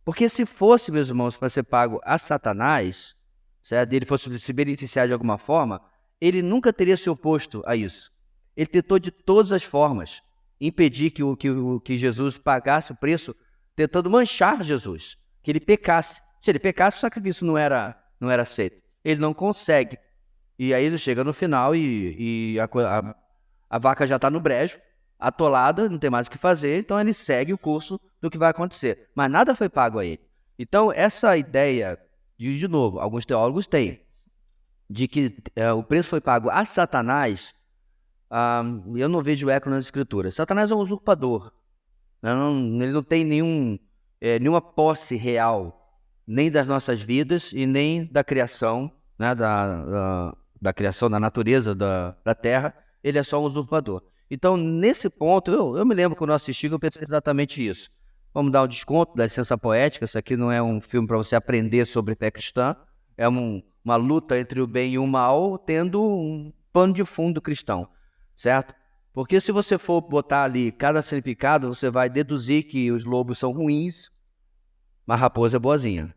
Porque se fosse, meus irmãos, para ser pago a Satanás, certo? Ele fosse se beneficiar de alguma forma, ele nunca teria se oposto a isso. Ele tentou de todas as formas impedir que Jesus pagasse o preço, tentando manchar Jesus, que ele pecasse. Se ele pecasse, o sacrifício não era aceito. Ele não consegue. E aí ele chega no final e a vaca já está no brejo, atolada, não tem mais o que fazer, então ele segue o curso do que vai acontecer. Mas nada foi pago a ele. Então, essa ideia, de novo, alguns teólogos têm, de que o preço foi pago a Satanás, eu não vejo eco nas Escrituras. Satanás é um usurpador. Ele não tem nenhuma posse real, nem das nossas vidas e nem da criação, né, da criação da natureza, da terra. Ele é só um usurpador. Então, nesse ponto, eu me lembro quando eu assisti que eu pensei exatamente isso. Vamos dar um desconto da licença poética. Isso aqui não é um filme para você aprender sobre fé cristã. É uma luta entre o bem e o mal, tendo um pano de fundo cristão, certo? Porque se você for botar ali cada significado, você vai deduzir que os lobos são ruins, mas a raposa é boazinha,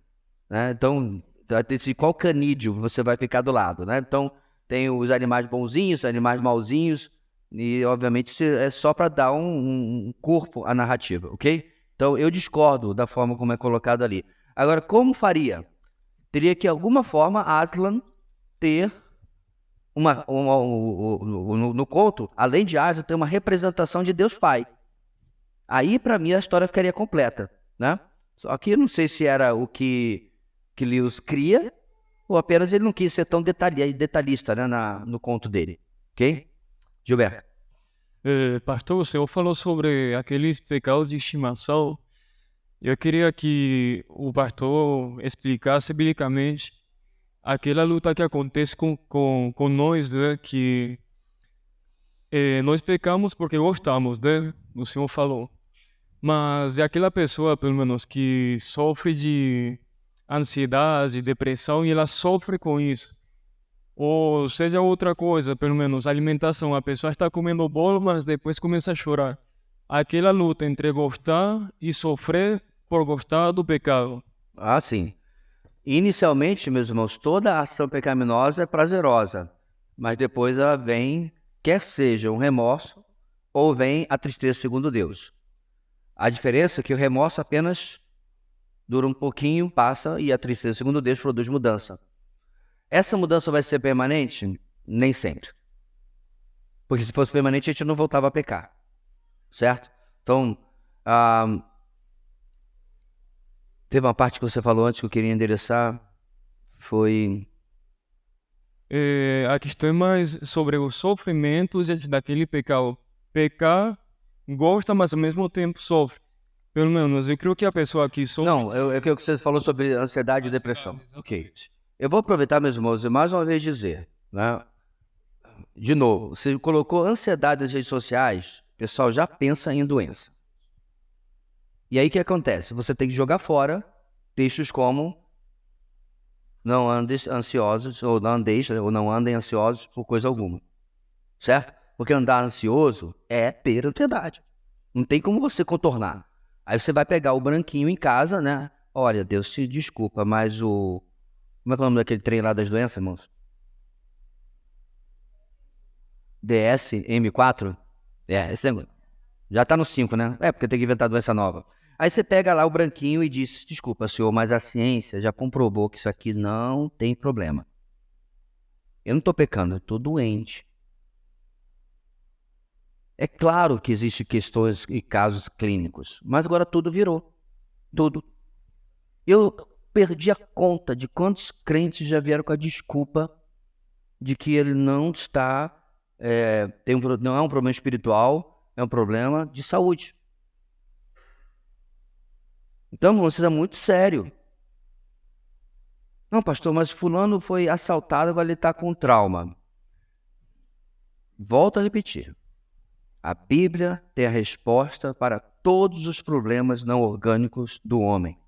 né? Então, vai decidir qual canídeo você vai ficar do lado, né? Então, tem os animais bonzinhos, os animais mauzinhos, e obviamente é só para dar um corpo à narrativa, ok? Então, eu discordo da forma como é colocado ali. Agora, como faria? Teria que, de alguma forma, Aslan ter no conto, além de Aslan, ter uma representação de Deus Pai. Aí, para mim, a história ficaria completa, né? Só que eu não sei se era o que Lewis cria, ou apenas ele não quis ser tão detalhista, né, no conto dele, ok? Gilberto. Pastor, o senhor falou sobre aqueles pecados de estimação. Eu queria que o pastor explicasse biblicamente aquela luta que acontece com nós, né? Que nós pecamos porque gostamos, né? O senhor falou. Mas é aquela pessoa, pelo menos, que sofre de ansiedade, depressão, e ela sofre com isso. Ou seja outra coisa, pelo menos alimentação. A pessoa está comendo bolo, mas depois começa a chorar. Aquela luta entre gostar e sofrer por gostar do pecado. Sim. Inicialmente, meus irmãos, toda ação pecaminosa é prazerosa, mas depois ela vem, quer seja um remorso, ou vem a tristeza segundo Deus. A diferença é que o remorso apenas dura um pouquinho, passa, e a tristeza segundo Deus produz mudança. Essa mudança vai ser permanente? Nem sempre. Porque se fosse permanente, a gente não voltava a pecar. Certo? Então, teve uma parte que você falou antes que eu queria endereçar, foi... A questão é mais sobre os sofrimentos daquele pecado. Pecar, gosta, mas ao mesmo tempo sofre. Pelo menos, eu creio que a pessoa que sofre... Não, é o que você falou sobre ansiedade e depressão. Ok. Eu vou aproveitar, meus irmãos, e mais uma vez dizer, né? De novo, você colocou ansiedade nas redes sociais, o pessoal já pensa em doença. E aí o que acontece? Você tem que jogar fora textos como não andes ansiosos, ou não andem ansiosos por coisa alguma. Certo? Porque andar ansioso é ter ansiedade. Não tem como você contornar. Aí você vai pegar o branquinho em casa, né? Olha, Deus te desculpa, mas o... Como é que é o nome daquele trem lá das doenças, irmãos? DSM-4? Esse negócio. Já tá no 5, né? Porque tem que inventar doença nova. Aí você pega lá o branquinho e diz, desculpa, senhor, mas a ciência já comprovou que isso aqui não tem problema. Eu não tô pecando, eu tô doente. É claro que existem questões e casos clínicos, mas agora tudo virou. Tudo. Eu perdi a conta de quantos crentes já vieram com a desculpa de que ele não está, não é um problema espiritual, é um problema de saúde. Então, isso é muito sério. Não, pastor, mas fulano foi assaltado, agora ele está com trauma. Volto a repetir. A Bíblia tem a resposta para todos os problemas não orgânicos do homem.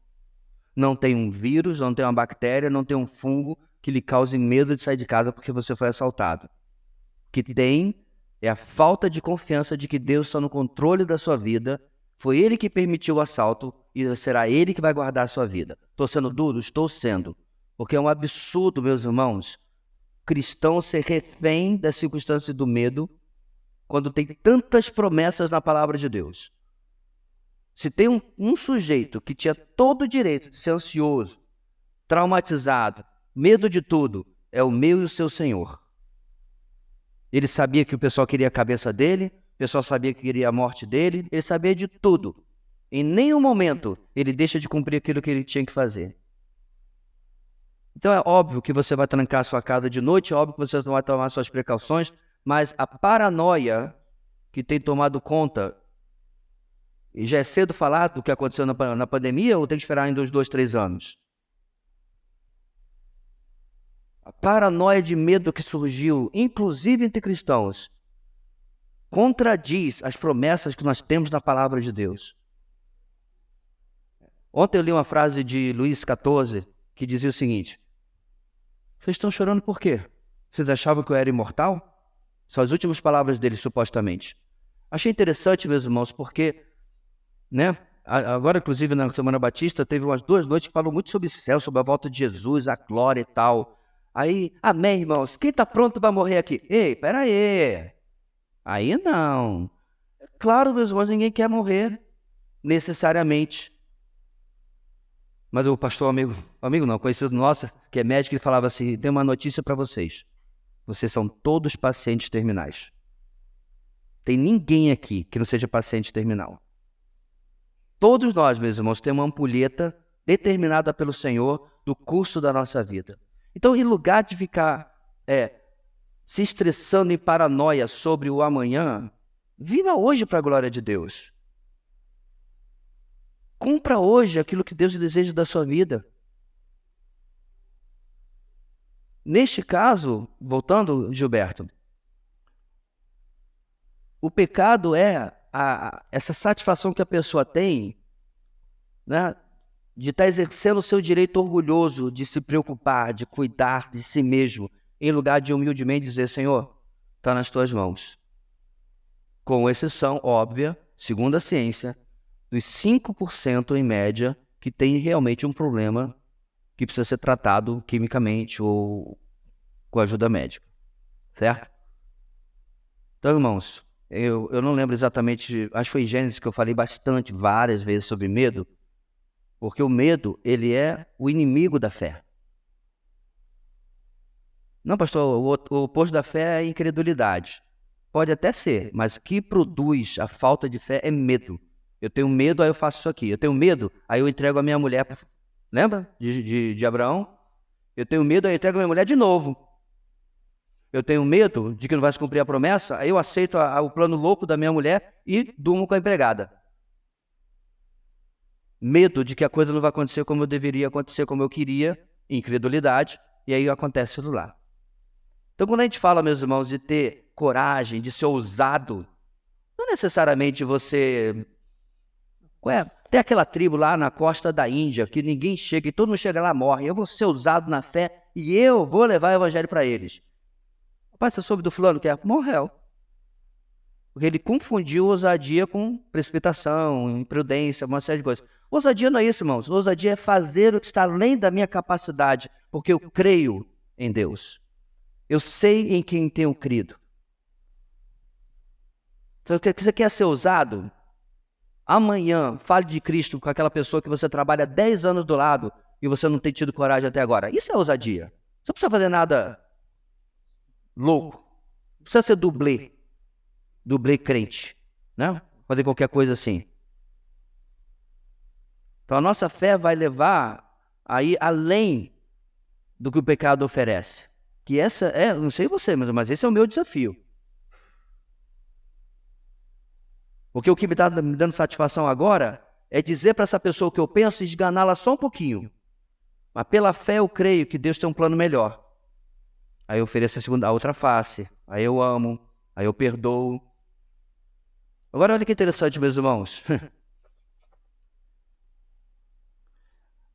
Não tem um vírus, não tem uma bactéria, não tem um fungo que lhe cause medo de sair de casa porque você foi assaltado. O que tem é a falta de confiança de que Deus está no controle da sua vida, foi Ele que permitiu o assalto e será Ele que vai guardar a sua vida. Estou sendo duro? Estou sendo. Porque é um absurdo, meus irmãos, cristão ser refém das circunstâncias do medo, quando tem tantas promessas na palavra de Deus. Se tem um sujeito que tinha todo o direito de ser ansioso, traumatizado, medo de tudo, é o meu e o seu Senhor. Ele sabia que o pessoal queria a cabeça dele, o pessoal sabia que queria a morte dele, ele sabia de tudo. Em nenhum momento ele deixa de cumprir aquilo que ele tinha que fazer. Então é óbvio que você vai trancar a sua casa de noite, é óbvio que você não vai tomar suas precauções, mas a paranoia que tem tomado conta, e já é cedo falar do que aconteceu na pandemia, ou tem que esperar ainda uns 2, 3 anos? A paranoia de medo que surgiu, inclusive entre cristãos, contradiz as promessas que nós temos na palavra de Deus. Ontem eu li uma frase de Luís XIV que dizia o seguinte: vocês estão chorando por quê? Vocês achavam que eu era imortal? São as últimas palavras dele, supostamente. Achei interessante, meus irmãos, porque, né, agora, inclusive, na Semana Batista, teve umas 2 noites que falou muito sobre o céu, sobre a volta de Jesus, a glória e tal. Aí, amém, irmãos, quem está pronto para morrer aqui? Ei, peraí. Aí não. É claro, meus irmãos, ninguém quer morrer, necessariamente. Mas o pastor amigo não, conhecido nosso, que é médico, ele falava assim, tem uma notícia para vocês. Vocês são todos pacientes terminais. Tem ninguém aqui que não seja paciente terminal. Todos nós, meus irmãos, temos uma ampulheta determinada pelo Senhor do curso da nossa vida. Então, em lugar de ficar se estressando em paranoia sobre o amanhã, viva hoje para a glória de Deus. Cumpra hoje aquilo que Deus deseja da sua vida. Neste caso, voltando, Gilberto, o pecado é essa satisfação que a pessoa tem, né, de estar exercendo o seu direito orgulhoso de se preocupar, de cuidar de si mesmo, em lugar de humildemente dizer, Senhor, está nas tuas mãos. Com exceção óbvia, segundo a ciência, dos 5% em média que tem realmente um problema que precisa ser tratado quimicamente ou com ajuda médica, certo? Então, irmãos, eu não lembro exatamente, acho que foi em Gênesis que eu falei bastante, várias vezes sobre medo, porque o medo, ele é o inimigo da fé. Não, pastor, o oposto da fé é incredulidade. Pode até ser, mas o que produz a falta de fé é medo. Eu tenho medo, aí eu faço isso aqui. Eu tenho medo, aí eu entrego a minha mulher. Lembra de Abraão? Eu tenho medo, aí eu entrego a minha mulher de novo. Eu tenho medo de que não vai se cumprir a promessa, aí eu aceito o plano louco da minha mulher e durmo com a empregada. Medo de que a coisa não vai acontecer como eu deveria acontecer, como eu queria, incredulidade, e aí acontece tudo lá. Então, quando a gente fala, meus irmãos, de ter coragem, de ser ousado, não necessariamente você... Tem aquela tribo lá na costa da Índia, que ninguém chega, e todo mundo chega lá e morre. Eu vou ser usado na fé e eu vou levar o evangelho para eles. Rapaz, você soube do fulano que morreu. Porque ele confundiu ousadia com precipitação, imprudência, uma série de coisas. Ousadia não é isso, irmãos. Ousadia é fazer o que está além da minha capacidade, porque eu creio em Deus. Eu sei em quem tenho crido. Então, você quer ser ousado? Amanhã, fale de Cristo com aquela pessoa que você trabalha 10 anos do lado e você não tem tido coragem até agora. Isso é ousadia. Você não precisa fazer nada louco. Não precisa ser dublê crente, né? Fazer qualquer coisa assim. Então a nossa fé vai levar aí além do que o pecado oferece. Que essa é, não sei você, mas esse é o meu desafio. Porque o que me está me dando satisfação agora é dizer para essa pessoa o que eu penso e esganá-la só um pouquinho. Mas pela fé eu creio que Deus tem um plano melhor. Aí eu ofereço a outra face. Aí eu amo. Aí eu perdoo. Agora olha que interessante, meus irmãos.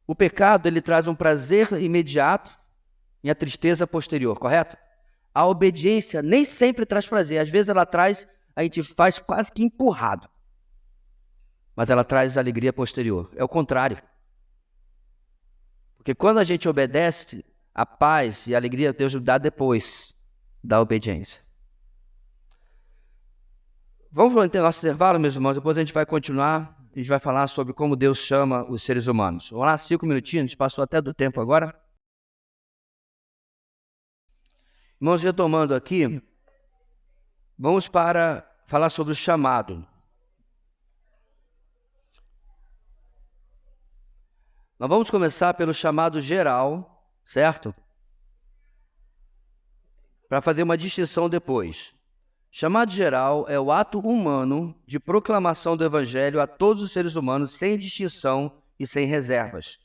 O pecado, ele traz um prazer imediato e a tristeza posterior, correto? A obediência nem sempre traz prazer. Às vezes ela traz, a gente faz quase que empurrado. Mas ela traz alegria posterior. É o contrário. Porque quando a gente obedece, a paz e a alegria Deus dá depois da obediência. Vamos para o nosso intervalo, meus irmãos, depois a gente vai continuar, a gente vai falar sobre como Deus chama os seres humanos. Vamos lá, 5 minutinhos, a gente passou até do tempo agora. Irmãos, retomando aqui, vamos para falar sobre o chamado. Nós vamos começar pelo chamado geral, certo? Para fazer uma distinção depois. Chamado geral é o ato humano de proclamação do evangelho a todos os seres humanos, sem distinção e sem reservas.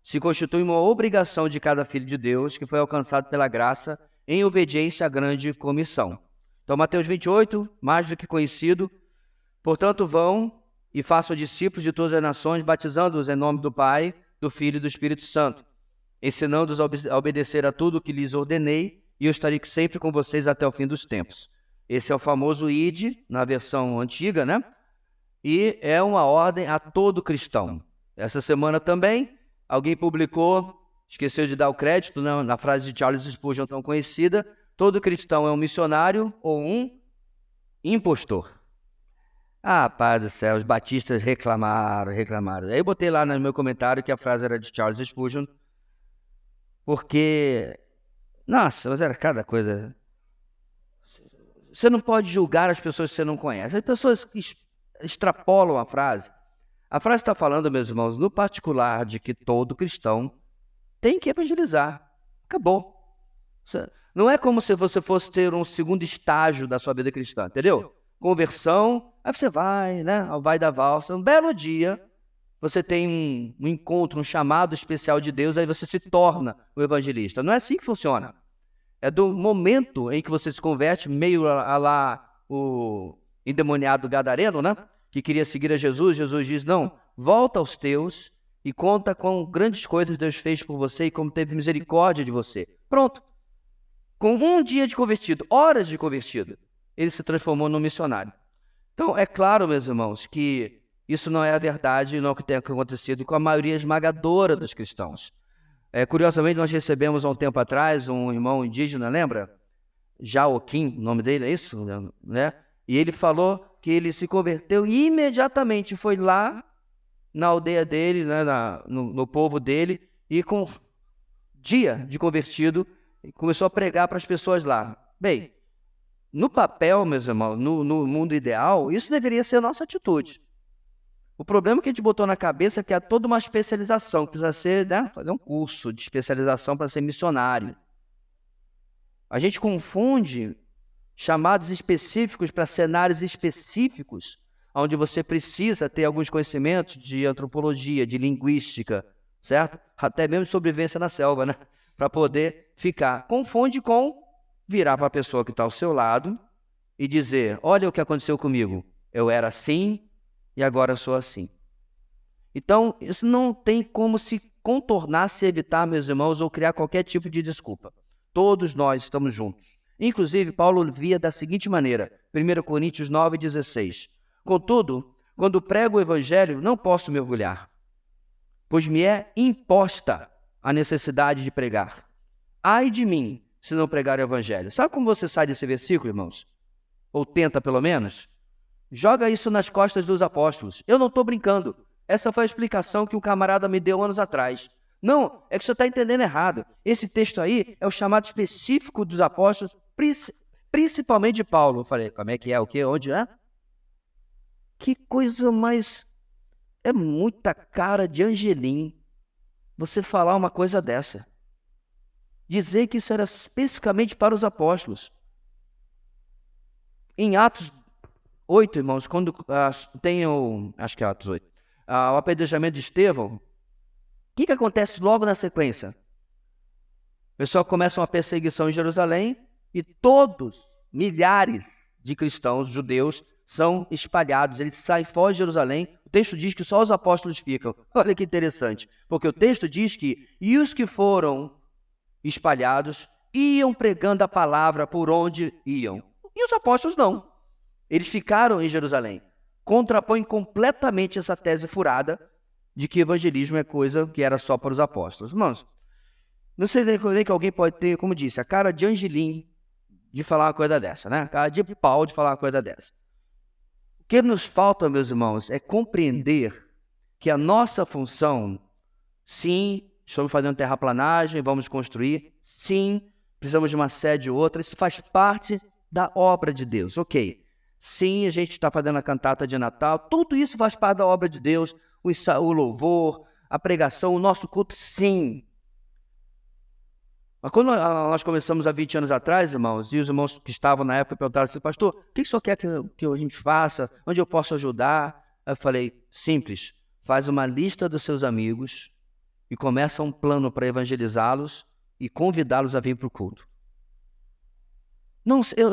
Se constitui uma obrigação de cada filho de Deus que foi alcançado pela graça em obediência à grande comissão. Então, Mateus 28, mais do que conhecido, portanto, vão e façam discípulos de todas as nações, batizando-os em nome do Pai, do Filho e do Espírito Santo, ensinando-os a obedecer a tudo o que lhes ordenei, e eu estarei sempre com vocês até o fim dos tempos. Esse é o famoso ID, na versão antiga, né? E é uma ordem a todo cristão. Essa semana também, alguém publicou, esqueceu de dar o crédito, né? Na frase de Charles Spurgeon tão conhecida, todo cristão é um missionário ou um impostor. Ah, pai do céu, os batistas reclamaram. Aí eu botei lá no meu comentário que a frase era de Charles Spurgeon, porque, nossa, mas era cada coisa. Você não pode julgar as pessoas que você não conhece. As pessoas extrapolam a frase. A frase está falando, meus irmãos, no particular, de que todo cristão tem que evangelizar. Acabou. Não é como se você fosse ter um segundo estágio da sua vida cristã, entendeu? Conversão, aí você vai, né? Vai da valsa. Um belo dia, você tem um encontro, um chamado especial de Deus, aí você se torna o evangelista. Não é assim que funciona. É do momento em que você se converte, meio a lá o endemoniado gadareno, né? Que queria seguir a Jesus. Jesus diz, não, volta aos teus e conta com grandes coisas Deus fez por você e como teve misericórdia de você. Pronto. Com um dia de convertido, horas de convertido, ele se transformou num missionário. Então, é claro, meus irmãos, que isso não é a verdade e não é o que tem acontecido com a maioria esmagadora dos cristãos. Curiosamente, nós recebemos há um tempo atrás um irmão indígena, lembra? Jaoquim, o nome dele é isso? Né? E ele falou que ele se converteu e imediatamente foi lá na aldeia dele, né, no povo dele, e com dia de convertido, começou a pregar para as pessoas lá. Bem, no papel, meus irmãos, no mundo ideal, isso deveria ser a nossa atitude. O problema que a gente botou na cabeça é que há toda uma especialização, que precisa ser, né, fazer um curso de especialização para ser missionário. A gente confunde chamados específicos para cenários específicos, onde você precisa ter alguns conhecimentos de antropologia, de linguística, certo? Até mesmo de sobrevivência na selva, né? Para poder ficar. Confunde com virar para a pessoa que está ao seu lado e dizer, olha o que aconteceu comigo, eu era assim, e agora eu sou assim. Então, isso não tem como se contornar, se evitar, meus irmãos, ou criar qualquer tipo de desculpa. Todos nós estamos juntos. Inclusive, Paulo via da seguinte maneira, 1 Coríntios 9,16. Contudo, quando prego o evangelho, não posso me orgulhar, pois me é imposta a necessidade de pregar. Ai de mim, se não pregar o evangelho. Sabe como você sai desse versículo, irmãos? Ou tenta, pelo menos? Joga isso nas costas dos apóstolos. Eu não estou brincando. Essa foi a explicação que um camarada me deu anos atrás. Não, é que você está entendendo errado. Esse texto aí é o chamado específico dos apóstolos, principalmente de Paulo. Eu falei, como é que é? O quê? Onde é? Que coisa mais... É muita cara de Angelim você falar uma coisa dessa. Dizer que isso era especificamente para os apóstolos. Em Atos 8, irmãos, quando tem acho que é Atos 8, o apedrejamento de Estevão, o que acontece logo na sequência? O pessoal começa uma perseguição em Jerusalém e todos, milhares de cristãos, judeus, são espalhados, eles saem fora de Jerusalém. O texto diz que só os apóstolos ficam. Olha que interessante, porque o texto diz que e os que foram espalhados iam pregando a palavra por onde iam. E os apóstolos não. Eles ficaram em Jerusalém. Contrapõe completamente essa tese furada de que evangelismo é coisa que era só para os apóstolos. Irmãos, não sei nem que alguém pode ter, como disse, a cara de Angelim de falar uma coisa dessa, né? A cara de pau de falar uma coisa dessa. O que nos falta, meus irmãos, é compreender que a nossa função, sim, estamos fazendo terraplanagem, vamos construir, sim, precisamos de uma sede ou outra, isso faz parte da obra de Deus, ok. Sim, a gente está fazendo a cantata de Natal, tudo isso faz parte da obra de Deus, o louvor, a pregação, o nosso culto, sim. Mas quando nós começamos há 20 anos atrás, irmãos, e os irmãos que estavam na época perguntaram assim, pastor, o que o senhor quer que a gente faça? Onde eu posso ajudar? Eu falei, simples, faz uma lista dos seus amigos e começa um plano para evangelizá-los e convidá-los a vir para o culto. Não sei,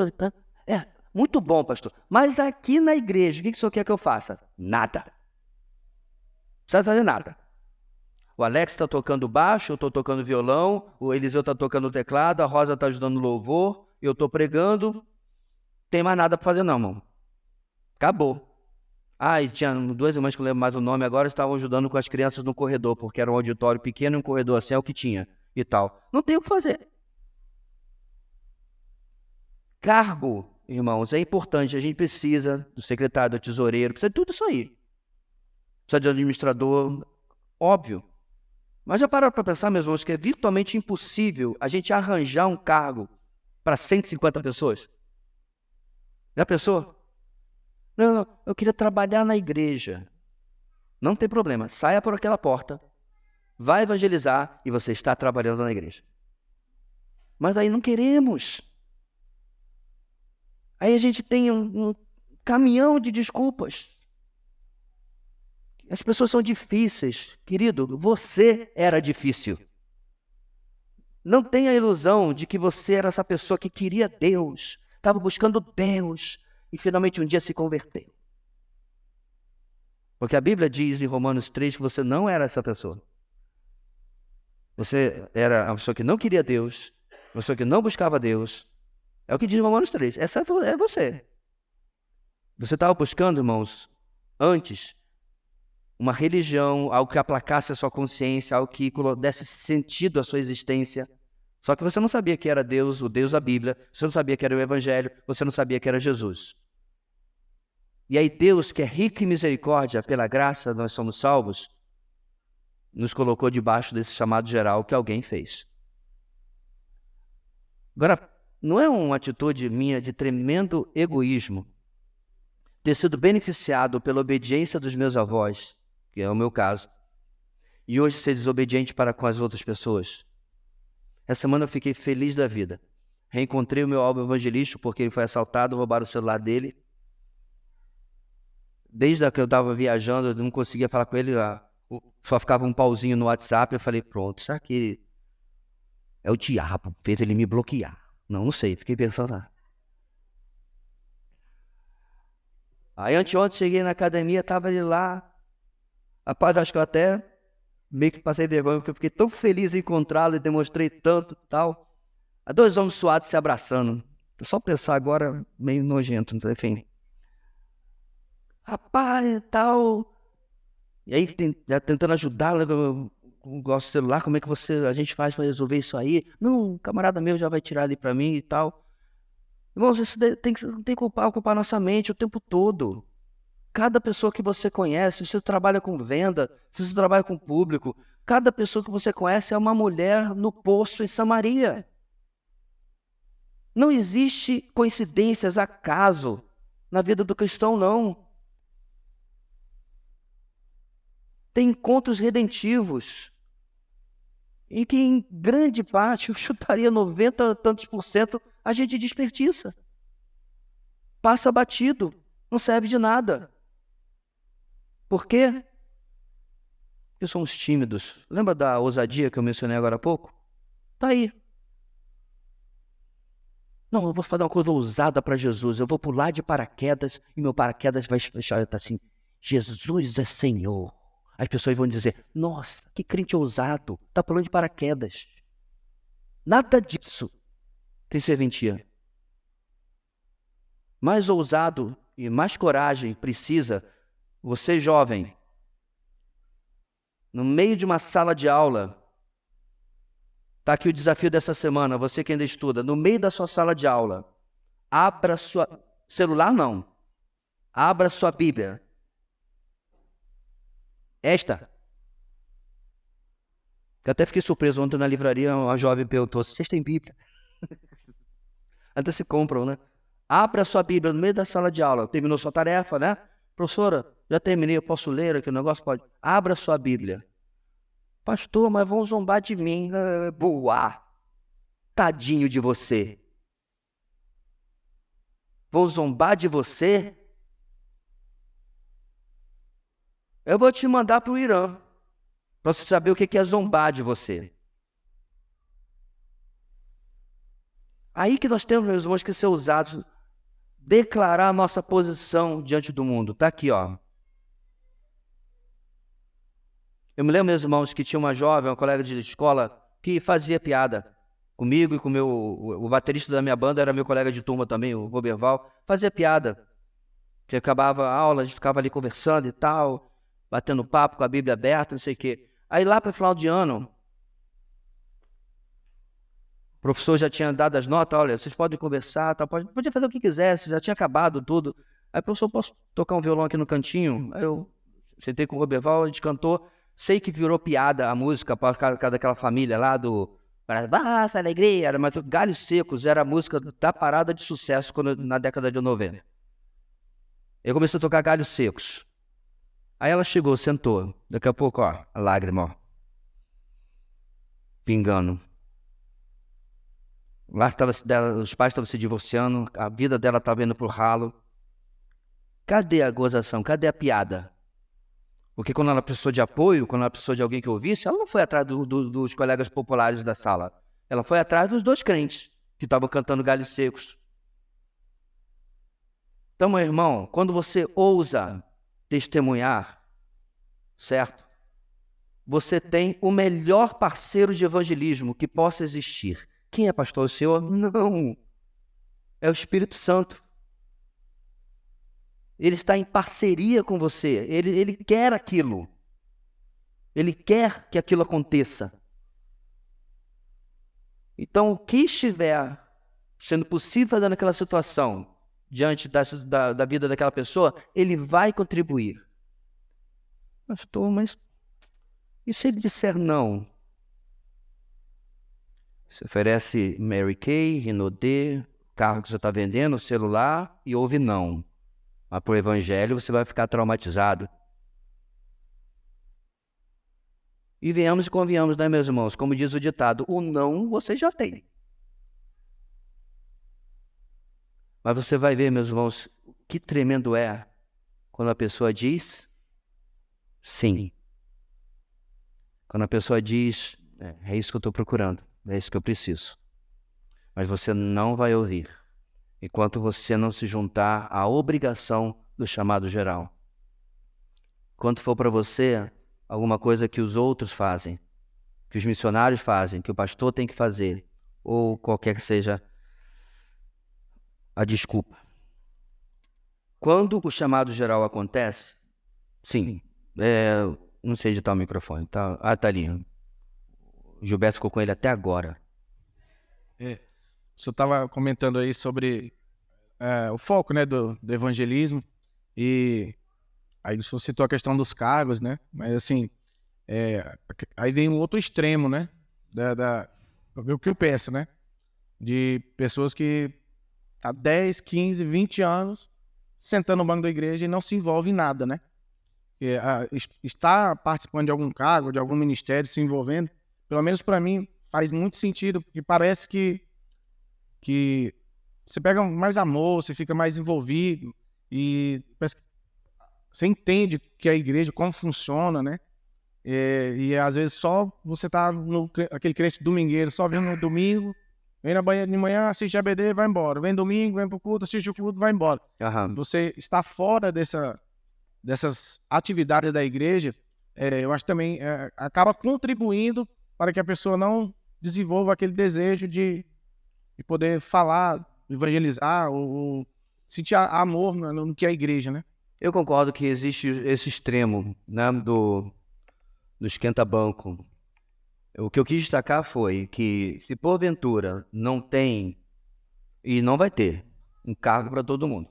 muito bom, pastor, mas aqui na igreja, o que o senhor quer que eu faça? Nada. Não precisa fazer nada. O Alex está tocando baixo, eu estou tocando violão, o Eliseu está tocando teclado, a Rosa está ajudando louvor, eu estou pregando. Não tem mais nada para fazer não, irmão. Acabou. E tinha duas irmãs que eu lembro mais o nome agora, estavam ajudando com as crianças no corredor, porque era um auditório pequeno e um corredor assim é o que tinha e tal. Não tem o que fazer. Cargo, irmãos, é importante. A gente precisa do secretário, do tesoureiro, precisa de tudo isso aí. Precisa de administrador, óbvio. Mas já pararam para pensar, meus irmãos, que é virtualmente impossível a gente arranjar um cargo para 150 pessoas? Já pensou? Não, eu queria trabalhar na igreja. Não tem problema, saia por aquela porta, vai evangelizar e você está trabalhando na igreja. Mas aí não queremos. Aí a gente tem um caminhão de desculpas. As pessoas são difíceis. Querido, você era difícil. Não tenha a ilusão de que você era essa pessoa que queria Deus, estava buscando Deus e finalmente um dia se converteu. Porque a Bíblia diz em Romanos 3 que você não era essa pessoa. Você era uma pessoa que não queria Deus, uma pessoa que não buscava Deus. É o que diz em Romanos 3. Essa é você. Você estava buscando, irmãos, antes, uma religião, algo que aplacasse a sua consciência, algo que desse sentido à sua existência. Só que você não sabia que era Deus, o Deus da Bíblia, você não sabia que era o Evangelho, você não sabia que era Jesus. E aí Deus, que é rico em misericórdia, pela graça nós somos salvos, nos colocou debaixo desse chamado geral que alguém fez. Agora, não é uma atitude minha de tremendo egoísmo ter sido beneficiado pela obediência dos meus avós, que é o meu caso, e hoje ser desobediente para com as outras pessoas? Essa semana eu fiquei feliz da vida. Reencontrei o meu álbum evangelístico porque ele foi assaltado, roubaram o celular dele. Desde que eu estava viajando, eu não conseguia falar com ele, só ficava um pauzinho no WhatsApp. Eu falei, pronto, será que é o diabo, fez ele me bloquear? Não sei, fiquei pensando. Aí anteontem cheguei na academia, estava ele lá. Rapaz, acho que eu até meio que passei vergonha, porque eu fiquei tão feliz em encontrá-lo e demonstrei tanto e tal. Há 2 homens suados se abraçando. Só pensar agora, meio nojento, enfim. Rapaz, e tal. E aí, já tentando ajudá-lo, eu gosto do celular, como é que a gente faz para resolver isso aí? Não, um camarada meu já vai tirar ali para mim e tal. Irmãos, isso tem que ocupar nossa mente o tempo todo. Cada pessoa que você conhece, se você trabalha com venda, se você trabalha com público, cada pessoa que você conhece é uma mulher no poço em Samaria. Não existe coincidências, acaso, na vida do cristão, não. Tem encontros redentivos, em que em grande parte, eu chutaria 90 e tantos %, a gente desperdiça. Passa batido, não serve de nada. Por quê? Porque somos tímidos. Lembra da ousadia que eu mencionei agora há pouco? Tá aí. Não, eu vou fazer uma coisa ousada para Jesus. Eu vou pular de paraquedas e meu paraquedas vai fechar. Tá assim, Jesus é Senhor. As pessoas vão dizer, nossa, que crente ousado. Tá pulando de paraquedas. Nada disso tem serventia. Mais ousado e mais coragem precisa você, jovem, no meio de uma sala de aula. Está aqui o desafio dessa semana, você que ainda estuda, no meio da sua sala de aula, abra sua... Celular não. Abra sua Bíblia. Esta. Eu até fiquei surpreso ontem na livraria, uma jovem perguntou, vocês têm Bíblia? Até se compram, né? Abra sua Bíblia no meio da sala de aula. Terminou sua tarefa, né? Professora, já terminei, eu posso ler aqui o negócio? Pode. Abra sua Bíblia. Pastor, mas vão zombar de mim. Boa! Tadinho de você. Vão zombar de você? Eu vou te mandar para o Irã, para você saber o que é zombar de você. Aí que nós temos, meus irmãos, que ser ousados, declarar a nossa posição diante do mundo. Está aqui, ó. Eu me lembro, meus irmãos, que tinha uma jovem, uma colega de escola, que fazia piada comigo e com o baterista da minha banda, era meu colega de turma também, o Roberval, fazia piada. Que acabava a aula, a gente ficava ali conversando e tal, batendo papo com a Bíblia aberta, não sei o quê. Aí lá para o final de ano, o professor já tinha dado as notas, olha, vocês podem conversar, tá, podia fazer o que quisesse, já tinha acabado tudo. Aí, professor, posso tocar um violão aqui no cantinho? Aí eu sentei com o Roberval, a gente cantou. Sei que virou piada a música por causa daquela família lá do... Basta alegria, mas Galhos Secos era a música da parada de sucesso na década de 90. Eu comecei a tocar Galhos Secos. Aí ela chegou, sentou. Daqui a pouco, ó, a lágrima, ó. Pingando. Lá os pais estavam se divorciando, a vida dela estava indo pro ralo. Cadê a gozação? Cadê a piada? Porque quando ela precisou de apoio, quando ela precisou de alguém que ouvisse, ela não foi atrás dos colegas populares da sala. Ela foi atrás dos 2 crentes que estavam cantando Galhos Secos. Então, meu irmão, quando você ousa testemunhar, certo? Você tem o melhor parceiro de evangelismo que possa existir. Quem é, pastor? O Senhor? Não. É o Espírito Santo. Ele está em parceria com você. Ele quer aquilo. Ele quer que aquilo aconteça. Então, o que estiver sendo possível fazer naquela situação, diante da vida daquela pessoa, ele vai contribuir. Pastor, mas e se ele disser não? Você oferece Mary Kay, Renaudê, carro que você está vendendo, celular, e ouve não. Mas para o evangelho você vai ficar traumatizado. E venhamos e convenhamos, né, meus irmãos? Como diz o ditado, o não você já tem. Mas você vai ver, meus irmãos, que tremendo é quando a pessoa diz sim. Quando a pessoa diz, é isso que eu estou procurando, é isso que eu preciso. Mas você não vai ouvir, enquanto você não se juntar à obrigação do chamado geral. Quando for para você alguma coisa que os outros fazem, que os missionários fazem, que o pastor tem que fazer, ou qualquer que seja a desculpa. Quando o chamado geral acontece, sim, não sei editar o microfone, tá? Tá ali. O Gilberto ficou com ele até agora. O senhor estava comentando aí sobre o foco, né, do evangelismo, e aí o senhor citou a questão dos cargos, né? Mas assim, aí vem um outro extremo, né? O que eu penso, né? De pessoas que há 10, 15, 20 anos sentando no banco da igreja e não se envolve em nada, né? Estar participando de algum cargo, de algum ministério, se envolvendo, pelo menos para mim, faz muito sentido, porque parece que você pega mais amor, você fica mais envolvido e parece que você entende que a igreja, como funciona, né? E às vezes só você tá aquele crente domingueiro, só vem no domingo, vem na banha de manhã, assiste a BD, vai embora. Vem domingo, vem pro culto, assiste o culto, vai embora. Aham. Você está fora dessas atividades da igreja, eu acho que também acaba contribuindo para que a pessoa não desenvolva aquele desejo de poder falar, evangelizar ou sentir amor no que é a igreja, né? Eu concordo que existe esse extremo, né, do esquenta-banco. O que eu quis destacar foi que se porventura não tem, e não vai ter, um cargo para todo mundo.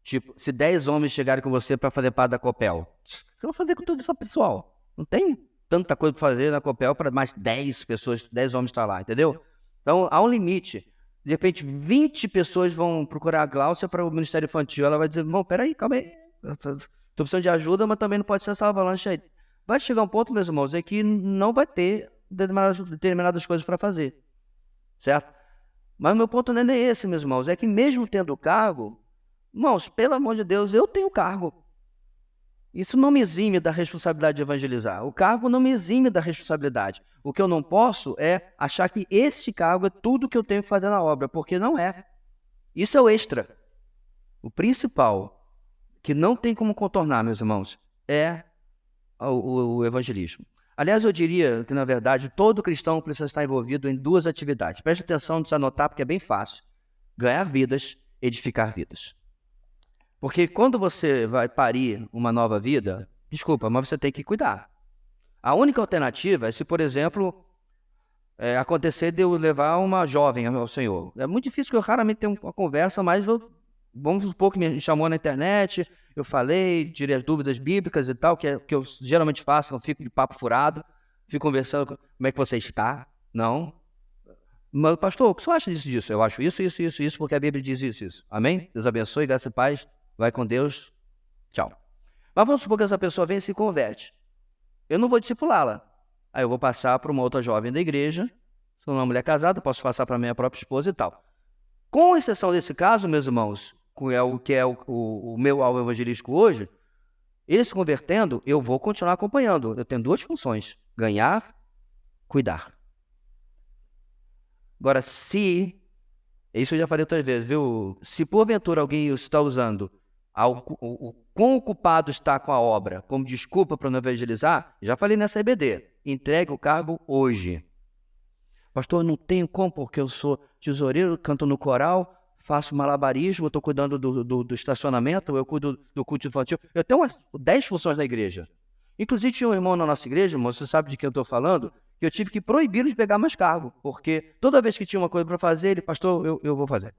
Tipo, se 10 homens chegarem com você para fazer parte da Copel, o que você vai fazer com todo esse pessoal? Não tem tanta coisa para fazer na Copel para mais 10 pessoas, 10 homens estar lá, entendeu? Então, há um limite. De repente, 20 pessoas vão procurar a Gláucia para o Ministério Infantil. Ela vai dizer, bom, peraí, calma aí. Estou precisando de ajuda, mas também não pode ser essa avalanche aí. Vai chegar um ponto, meus irmãos, é que não vai ter determinadas coisas para fazer. Certo? Mas o meu ponto não é nem esse, meus irmãos. É que mesmo tendo cargo, irmãos, pelo amor de Deus, eu tenho cargo. Isso não me exime da responsabilidade de evangelizar. O cargo não me exime da responsabilidade. O que eu não posso é achar que este cargo é tudo que eu tenho que fazer na obra, porque não é. Isso é o extra. O principal, que não tem como contornar, meus irmãos, é o evangelismo. Aliás, eu diria que, na verdade, todo cristão precisa estar envolvido em duas atividades. Preste atenção nisso, anotar, porque é bem fácil. Ganhar vidas, edificar vidas. Porque quando você vai parir uma nova vida, desculpa, mas você tem que cuidar. A única alternativa é se, por exemplo, acontecer de eu levar uma jovem ao Senhor. É muito difícil, que eu raramente tenho uma conversa, mas vamos supor que me chamou na internet, eu falei, tirei as dúvidas bíblicas e tal, que eu geralmente faço, não fico de papo furado, fico conversando, como é que você está? Não. Mas, pastor, o que você acha disso? Eu acho isso, porque a Bíblia diz isso. Amém? Deus abençoe, graça e paz. Vai com Deus. Tchau. Mas vamos supor que essa pessoa vem e se converte. Eu não vou discipulá-la. Aí eu vou passar para uma outra jovem da igreja. Sou uma mulher casada, posso passar para minha própria esposa e tal. Com exceção desse caso, meus irmãos, que é o meu alvo evangelístico hoje, ele se convertendo, eu vou continuar acompanhando. Eu tenho duas funções: ganhar, cuidar. Agora, isso eu já falei outras vezes, viu? Se porventura alguém está usando o quão ocupado está com a obra como desculpa para não evangelizar, já falei nessa EBD, entregue o cargo hoje. Pastor, eu não tenho como, porque eu sou tesoureiro, canto no coral, faço malabarismo, eu estou cuidando do estacionamento, eu cuido do culto infantil. Eu tenho 10 funções na igreja. Inclusive, tinha um irmão na nossa igreja, irmão, você sabe de quem eu estou falando, que eu tive que proibi-lo de pegar mais cargo, porque toda vez que tinha uma coisa para fazer, ele, pastor, eu vou fazer.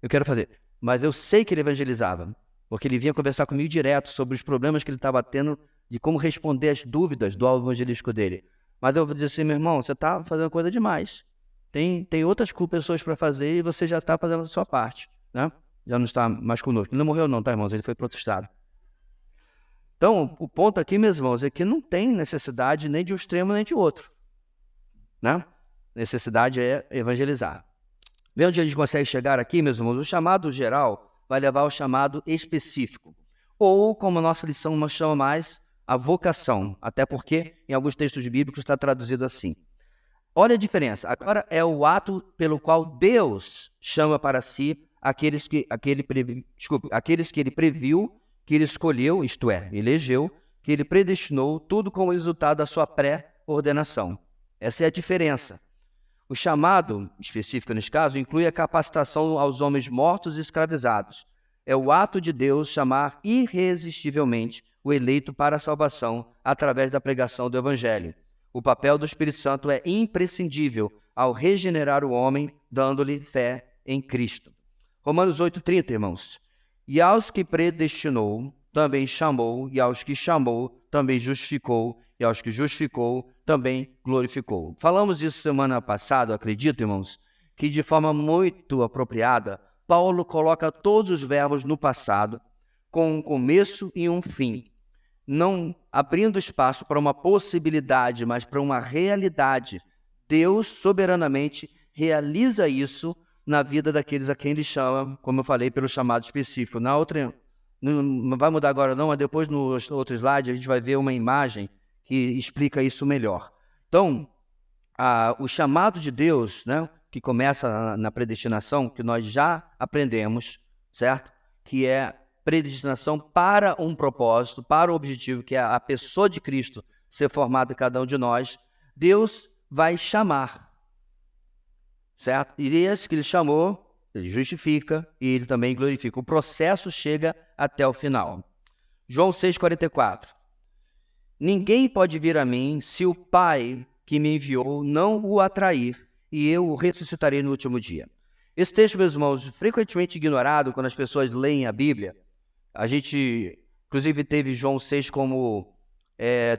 Eu quero fazer. Mas eu sei que ele evangelizava, porque ele vinha conversar comigo direto sobre os problemas que ele estava tendo, de como responder às dúvidas do alvo evangelístico dele. Mas eu vou dizer assim, meu irmão, você está fazendo coisa demais. Tem outras pessoas para fazer e você já está fazendo a sua parte, né? Já não está mais conosco. Ele não morreu não, tá, irmãos? Ele foi para outro estado. Então, o ponto aqui, meus irmãos, é que não tem necessidade nem de um extremo nem de outro, né? Necessidade é evangelizar. Vê onde a gente consegue chegar aqui, meus irmãos? O chamado geral vai levar ao chamado específico. Ou, como a nossa lição chama mais, a vocação. Até porque, em alguns textos bíblicos, está traduzido assim. Olha a diferença. Agora é o ato pelo qual Deus chama para si aqueles que ele previu, que ele escolheu, isto é, elegeu, que ele predestinou, tudo como resultado da sua pré-ordenação. Essa é a diferença. O chamado, específico nesse caso, inclui a capacitação aos homens mortos e escravizados. É o ato de Deus chamar irresistivelmente o eleito para a salvação através da pregação do Evangelho. O papel do Espírito Santo é imprescindível ao regenerar o homem, dando-lhe fé em Cristo. Romanos 8,30, irmãos. E aos que predestinou, também chamou, e aos que chamou, também justificou, e aos que justificou, também glorificou. Falamos disso semana passada, acredito, irmãos, que de forma muito apropriada, Paulo coloca todos os verbos no passado, com um começo e um fim, não abrindo espaço para uma possibilidade, mas para uma realidade. Deus, soberanamente, realiza isso na vida daqueles a quem ele chama, como eu falei, pelo chamado específico. Na outra, não vai mudar agora não, mas depois no outro slide a gente vai ver uma imagem que explica isso melhor. Então, o chamado de Deus, né, que começa na predestinação, que nós já aprendemos, certo? Que é predestinação para um propósito, para um objetivo, que é a pessoa de Cristo ser formada em cada um de nós. Deus vai chamar, certo? E esse que ele chamou, ele justifica e ele também glorifica. O processo chega até o final. João 6,44. Ninguém pode vir a mim se o Pai que me enviou não o atrair, e eu o ressuscitarei no último dia. Esse texto, meus irmãos, frequentemente ignorado quando as pessoas leem a Bíblia. A gente, inclusive, teve João 6 como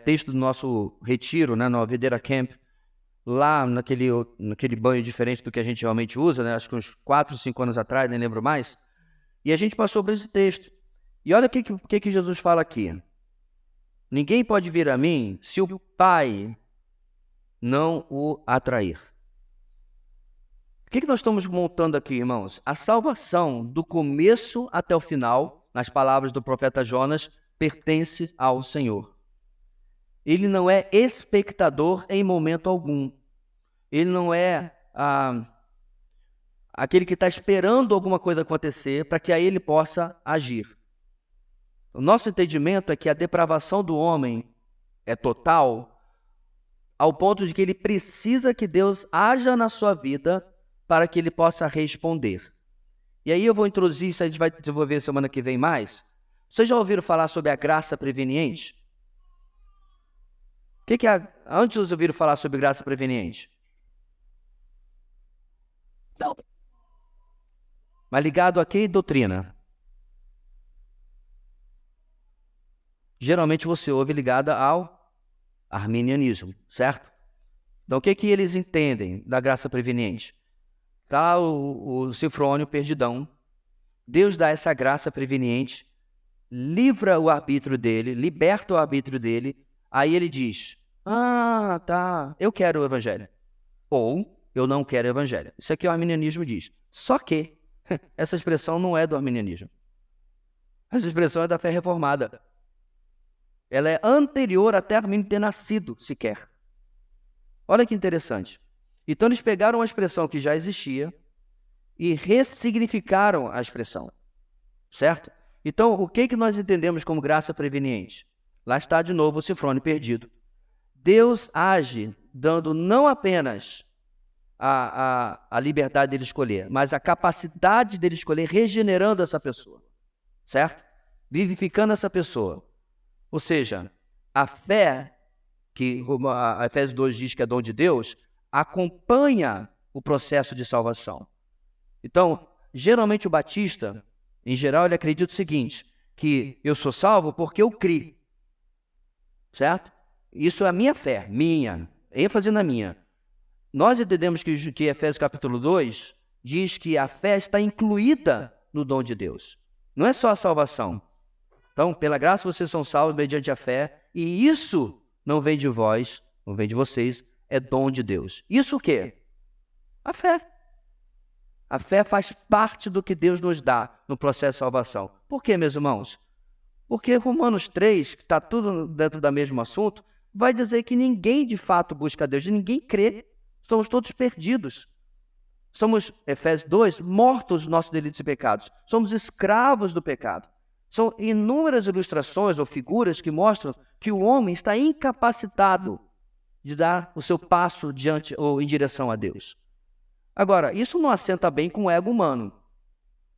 texto do nosso retiro, né, no Videira Camp, lá naquele banho diferente do que a gente realmente usa, né, acho que uns 4, 5 anos atrás, nem lembro mais, e a gente passou por esse texto. E olha o que Jesus fala aqui. Ninguém pode vir a mim se o Pai não o atrair. O que nós estamos montando aqui, irmãos? A salvação, do começo até o final, nas palavras do profeta Jonas, pertence ao Senhor. Ele não é espectador em momento algum. Ele não é aquele que está esperando alguma coisa acontecer para que aí ele possa agir. O nosso entendimento é que a depravação do homem é total, ao ponto de que ele precisa que Deus haja na sua vida para que ele possa responder. E aí eu vou introduzir isso, a gente vai desenvolver semana que vem mais. Vocês já ouviram falar sobre a graça preveniente? Antes vocês ouviram falar sobre graça preveniente? Não. Mas ligado a que doutrina? Geralmente você ouve ligada ao arminianismo, certo? Então o que eles entendem da graça preveniente? Tá o Sifrônio, perdidão. Deus dá essa graça preveniente, livra o arbítrio dele, liberta o arbítrio dele. Aí ele diz, tá, eu quero o evangelho. Ou, eu não quero o evangelho. Isso aqui o arminianismo diz. Só que, essa expressão não é do arminianismo. Essa expressão é da fé reformada. Ela é anterior até Arminio ter nascido, sequer. Olha que interessante. Então, eles pegaram uma expressão que já existia e ressignificaram a expressão, certo? Então, o que nós entendemos como graça preveniente? Lá está de novo o Sifrônio perdido. Deus age dando não apenas a liberdade dele escolher, mas a capacidade dele escolher, regenerando essa pessoa, certo? Vivificando essa pessoa. Ou seja, a fé, que a Efésios 2 diz que é dom de Deus, acompanha o processo de salvação. Então, geralmente o batista, em geral, ele acredita o seguinte, que eu sou salvo porque eu criei, certo? Isso é a minha fé, ênfase na minha. Nós entendemos que Efésios capítulo 2 diz que a fé está incluída no dom de Deus. Não é só a salvação. Então, pela graça vocês são salvos mediante a fé, e isso não vem de vós, não vem de vocês, é dom de Deus. Isso o quê? A fé. A fé faz parte do que Deus nos dá no processo de salvação. Por quê, meus irmãos? Porque Romanos 3, que está tudo dentro do mesmo assunto, vai dizer que ninguém de fato busca a Deus, ninguém crê. Somos todos perdidos. Somos, Efésios 2, mortos dos nossos delitos e pecados. Somos escravos do pecado. São inúmeras ilustrações ou figuras que mostram que o homem está incapacitado de dar o seu passo diante ou em direção a Deus. Agora, isso não assenta bem com o ego humano.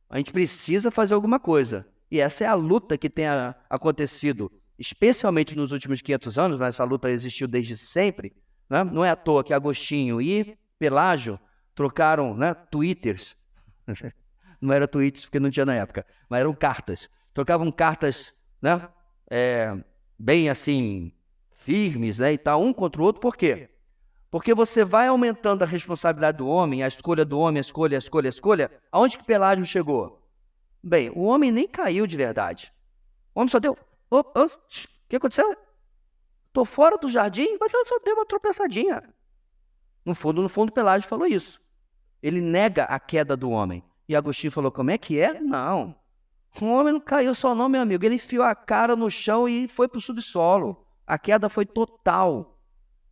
A gente precisa fazer alguma coisa. E essa é a luta que tem acontecido, especialmente nos últimos 500 anos, mas essa luta existiu desde sempre, né? Não é à toa que Agostinho e Pelágio trocaram, né, twitters. Não era tweets porque não tinha na época, mas eram cartas. Trocavam cartas, né, bem assim, firmes, né, e tal, um contra o outro. Por quê? Porque você vai aumentando a responsabilidade do homem, a escolha do homem, a escolha. Aonde que Pelágio chegou? Bem, o homem nem caiu de verdade. O homem só deu... O que aconteceu? Estou fora do jardim, mas eu só dei uma tropeçadinha. No fundo, Pelágio falou isso. Ele nega a queda do homem. E Agostinho falou, como é que é? Não. O homem não caiu só não, meu amigo. Ele enfiou a cara no chão e foi para o subsolo. A queda foi total.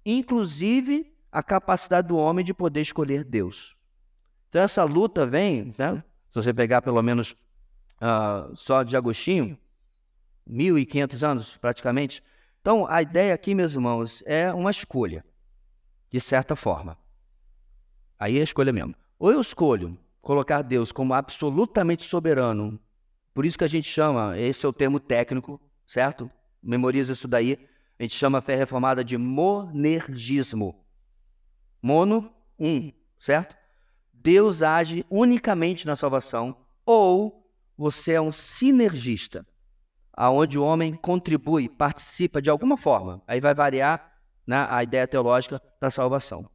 Inclusive, a capacidade do homem de poder escolher Deus. Então, essa luta vem, né? Se você pegar pelo menos só de Agostinho, 1.500 anos praticamente. Então, a ideia aqui, meus irmãos, é uma escolha, de certa forma. Aí é a escolha mesmo. Ou eu escolho colocar Deus como absolutamente soberano, por isso que a gente chama, esse é o termo técnico, certo? Memoriza isso daí. A gente chama a fé reformada de monergismo. Mono, certo? Deus age unicamente na salvação, ou você é um sinergista, aonde o homem contribui, participa de alguma forma. Aí vai variar, né, a ideia teológica da salvação.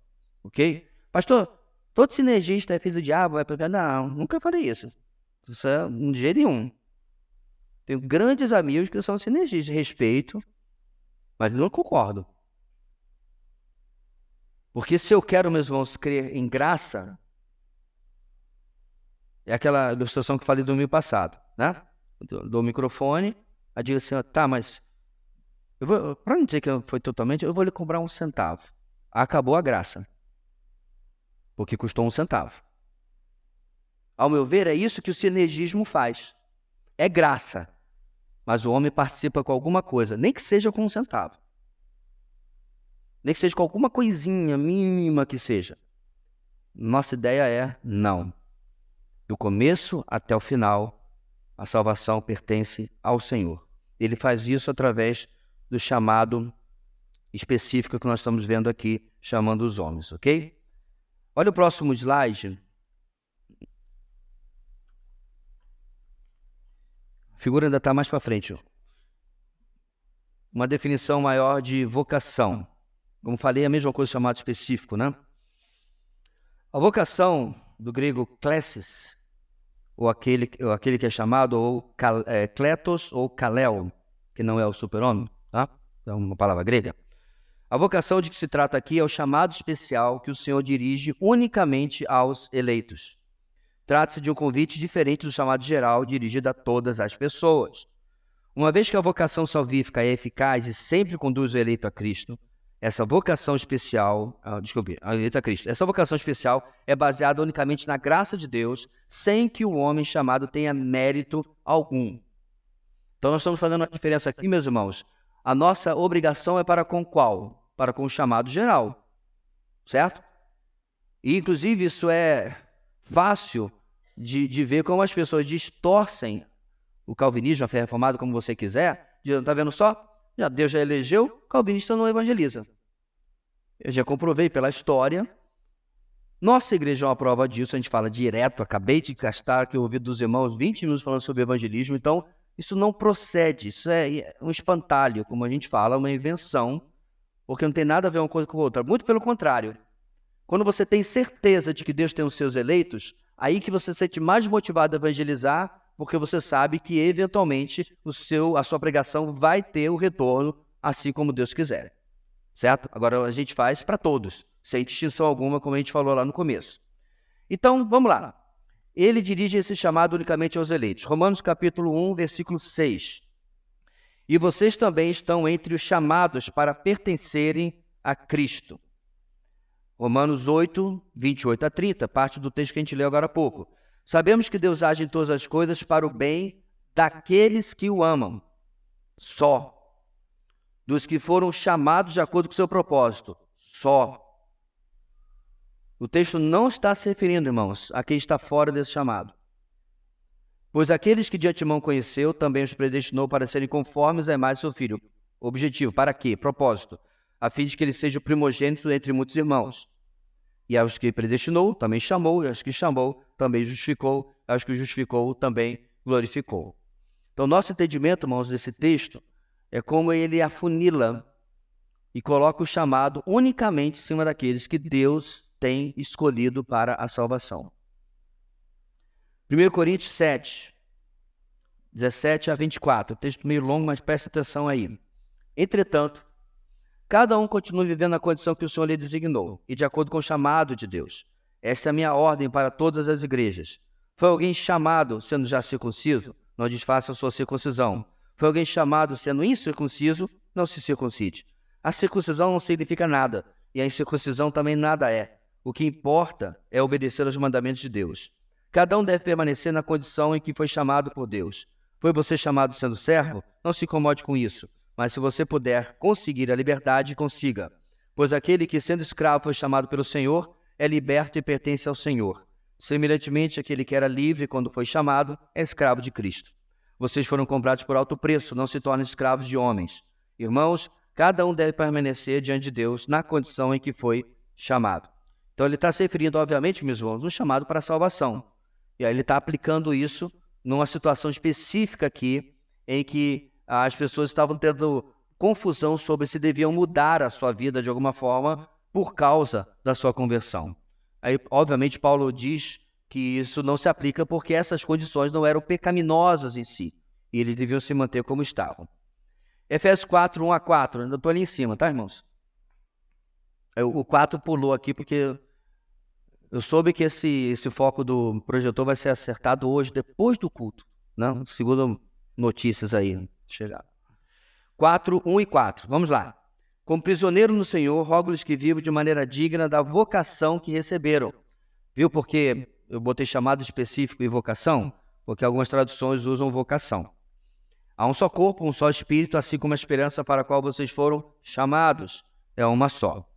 Ok? Pastor, todo sinergista é filho do diabo? Não, nunca falei isso. Isso é de jeito nenhum. Tenho grandes amigos que são sinergistas, respeito, mas não concordo. Porque se eu quero, meus irmãos, crer em graça, é aquela ilustração que eu falei do domingo passado, né? Do microfone, aí digo assim, tá, mas para não dizer que foi totalmente, eu vou lhe cobrar 1 centavo. Acabou a graça. Porque custou 1 centavo. Ao meu ver, é isso que o sinergismo faz. É graça. Mas o homem participa com alguma coisa, nem que seja com 1 centavo. Nem que seja com alguma coisinha mínima que seja. Nossa ideia é não. Do começo até o final, a salvação pertence ao Senhor. Ele faz isso através do chamado específico que nós estamos vendo aqui, chamando os homens, ok? Olha o próximo slide. A figura ainda está mais para frente. Uma definição maior de vocação. Como falei, é a mesma coisa chamado específico, né? A vocação, do grego klesis, ou aquele que é chamado ou kletos ou kaleo, que não é o super-homem, tá? É uma palavra grega. A vocação de que se trata aqui é o chamado especial que o Senhor dirige unicamente aos eleitos. Trata-se de um convite diferente do chamado geral dirigido a todas as pessoas. Uma vez que a vocação salvífica é eficaz e sempre conduz o eleito a Cristo, essa vocação especial, essa vocação especial é baseada unicamente na graça de Deus, sem que o homem chamado tenha mérito algum. Então nós estamos fazendo uma diferença aqui, meus irmãos. A nossa obrigação é para com qual? Para com o chamado geral, certo? E inclusive isso é fácil de ver como as pessoas distorcem o calvinismo, a fé reformada, como você quiser. Está vendo só? Deus já elegeu, o calvinista não evangeliza. Eu já comprovei pela história. Nossa igreja é uma prova disso, a gente fala direto. Acabei de gastar aqui o ouvido dos irmãos 20 minutos falando sobre evangelismo. Então, isso não procede, isso é um espantalho, como a gente fala, uma invenção, porque não tem nada a ver uma coisa com a outra. Muito pelo contrário. Quando você tem certeza de que Deus tem os seus eleitos, aí que você se sente mais motivado a evangelizar, porque você sabe que, eventualmente, a sua pregação vai ter o retorno, assim como Deus quiser. Certo? Agora, a gente faz para todos, sem distinção alguma, como a gente falou lá no começo. Então, vamos lá. Ele dirige esse chamado unicamente aos eleitos. Romanos capítulo 1, versículo 6. E vocês também estão entre os chamados para pertencerem a Cristo. Romanos 8, 28 a 30, parte do texto que a gente leu agora há pouco. Sabemos que Deus age em todas as coisas para o bem daqueles que o amam, só. Dos que foram chamados de acordo com o seu propósito, só. O texto não está se referindo, irmãos, a quem está fora desse chamado. Pois aqueles que de antemão conheceu, também os predestinou para serem conformes à imagem do seu Filho. Objetivo, para quê? Propósito, a fim de que ele seja o primogênito entre muitos irmãos. E aos que predestinou, também chamou, e aos que chamou, também justificou, e aos que justificou, também glorificou. Então, nosso entendimento, irmãos, desse texto é como ele afunila e coloca o chamado unicamente em cima daqueles que Deus tem escolhido para a salvação. 1 Coríntios 7, 17 a 24, texto meio longo, mas preste atenção aí. Entretanto, cada um continua vivendo na condição que o Senhor lhe designou, e de acordo com o chamado de Deus. Esta é a minha ordem para todas as igrejas. Foi alguém chamado sendo já circunciso? Não desfaça a sua circuncisão. Foi alguém chamado sendo incircunciso? Não se circuncide. A circuncisão não significa nada, e a incircuncisão também nada é. O que importa é obedecer aos mandamentos de Deus. Cada um deve permanecer na condição em que foi chamado por Deus. Foi você chamado sendo servo? Não se incomode com isso. Mas se você puder conseguir a liberdade, consiga. Pois aquele que, sendo escravo, foi chamado pelo Senhor, é liberto e pertence ao Senhor. Semelhantemente, aquele que era livre quando foi chamado, é escravo de Cristo. Vocês foram comprados por alto preço, não se tornem escravos de homens. Irmãos, cada um deve permanecer diante de Deus na condição em que foi chamado. Então ele está se referindo, obviamente, meus irmãos, um chamado para a salvação. E aí ele está aplicando isso numa situação específica aqui, em que as pessoas estavam tendo confusão sobre se deviam mudar a sua vida de alguma forma por causa da sua conversão. Aí, obviamente, Paulo diz que isso não se aplica porque essas condições não eram pecaminosas em si, e eles deviam se manter como estavam. Efésios 4, 1 a 4, ainda estou ali em cima, tá, irmãos? O 4 pulou aqui porque eu soube que esse foco do projetor vai ser acertado hoje, depois do culto, né? Segundo notícias aí, chegar. 4, 1 e 4, vamos lá. Como prisioneiro no Senhor, rogo-lhes que vivam de maneira digna da vocação que receberam. Viu porque eu botei chamado específico e vocação? Porque algumas traduções usam vocação. Há um só corpo, um só espírito, assim como a esperança para a qual vocês foram chamados é uma só.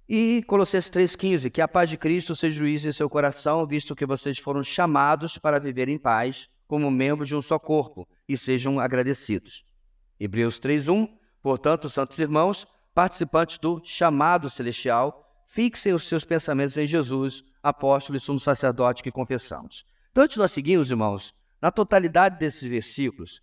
E Colossenses 3,15, que a paz de Cristo seja juiz em seu coração, visto que vocês foram chamados para viver em paz, como membros de um só corpo, e sejam agradecidos. Hebreus 3,1, portanto, santos irmãos, participantes do chamado celestial, fixem os seus pensamentos em Jesus, apóstolo e sumo sacerdote que confessamos. Então, antes de nós seguirmos, irmãos, na totalidade desses versículos,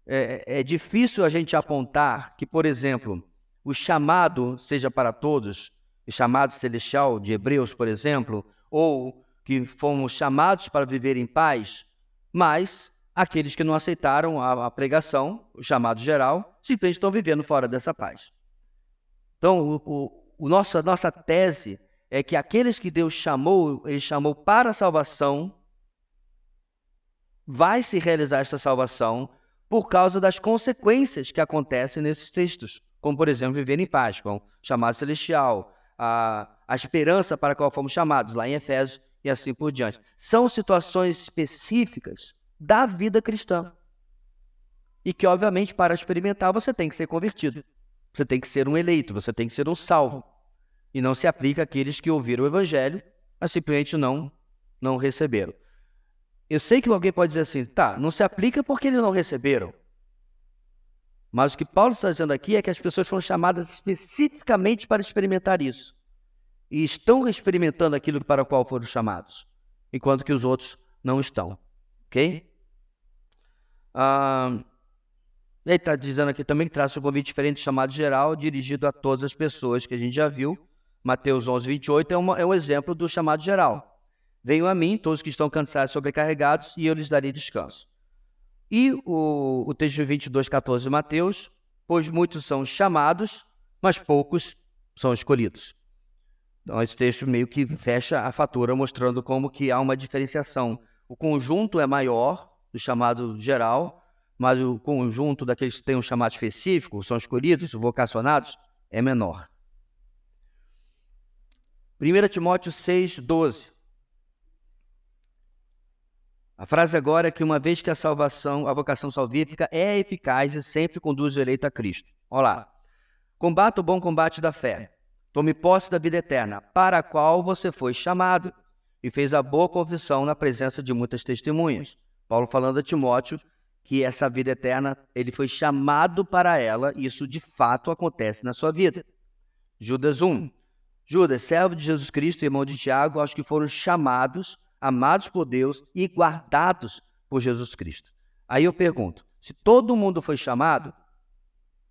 é difícil a gente apontar que, por exemplo, o chamado seja para todos, o chamado celestial de Hebreus, por exemplo, ou que fomos chamados para viver em paz, mas aqueles que não aceitaram a pregação, o chamado geral, simplesmente estão vivendo fora dessa paz. Então, nossa tese é que aqueles que Deus chamou, Ele chamou para a salvação, vai se realizar essa salvação por causa das consequências que acontecem nesses textos, como, por exemplo, viver em paz, com o chamado celestial, a esperança para a qual fomos chamados, lá em Efésios, e assim por diante. São situações específicas da vida cristã. E que, obviamente, para experimentar, você tem que ser convertido. Você tem que ser um eleito, você tem que ser um salvo. E não se aplica àqueles que ouviram o Evangelho, mas simplesmente não receberam. Eu sei que alguém pode dizer assim, tá, não se aplica porque eles não receberam. Mas o que Paulo está dizendo aqui é que as pessoas foram chamadas especificamente para experimentar isso. E estão experimentando aquilo para o qual foram chamados, enquanto que os outros não estão. Ok? Ele está dizendo aqui também que traz um convite diferente, chamado geral, dirigido a todas as pessoas, que a gente já viu. Mateus 11, 28 é um exemplo do chamado geral. Venham a mim, todos que estão cansados e sobrecarregados, e eu lhes darei descanso. E o texto 22, 14 de Mateus, pois muitos são chamados, mas poucos são escolhidos. Então, esse texto meio que fecha a fatura, mostrando como que há uma diferenciação. O conjunto é maior, do chamado geral, mas o conjunto daqueles que têm um chamado específico, são escolhidos, vocacionados, é menor. 1 Timóteo 6, 12. A frase agora é que uma vez que a vocação salvífica é eficaz e sempre conduz o eleito a Cristo. Olha lá. Combata o bom combate da fé. Tome posse da vida eterna, para a qual você foi chamado, e fez a boa confissão na presença de muitas testemunhas. Paulo falando a Timóteo que essa vida eterna, ele foi chamado para ela, e isso de fato acontece na sua vida. Judas 1. Judas, servo de Jesus Cristo, irmão de Tiago, aos que foram chamados, amados por Deus e guardados por Jesus Cristo. Aí eu pergunto, se todo mundo foi chamado,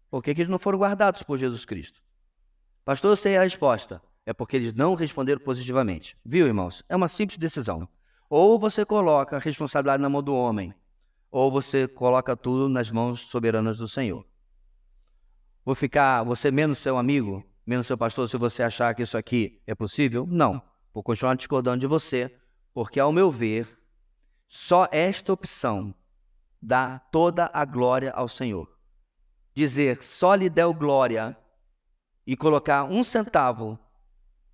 por que eles não foram guardados por Jesus Cristo? Pastor, eu sei a resposta. É porque eles não responderam positivamente. Viu, irmãos? É uma simples decisão. Ou você coloca a responsabilidade na mão do homem, ou você coloca tudo nas mãos soberanas do Senhor. Vou ficar você menos seu amigo, menos seu pastor, se você achar que isso aqui é possível? Não. Vou continuar discordando de você, porque, ao meu ver, só esta opção dá toda a glória ao Senhor. Dizer só lhe deu glória e colocar 1 centavo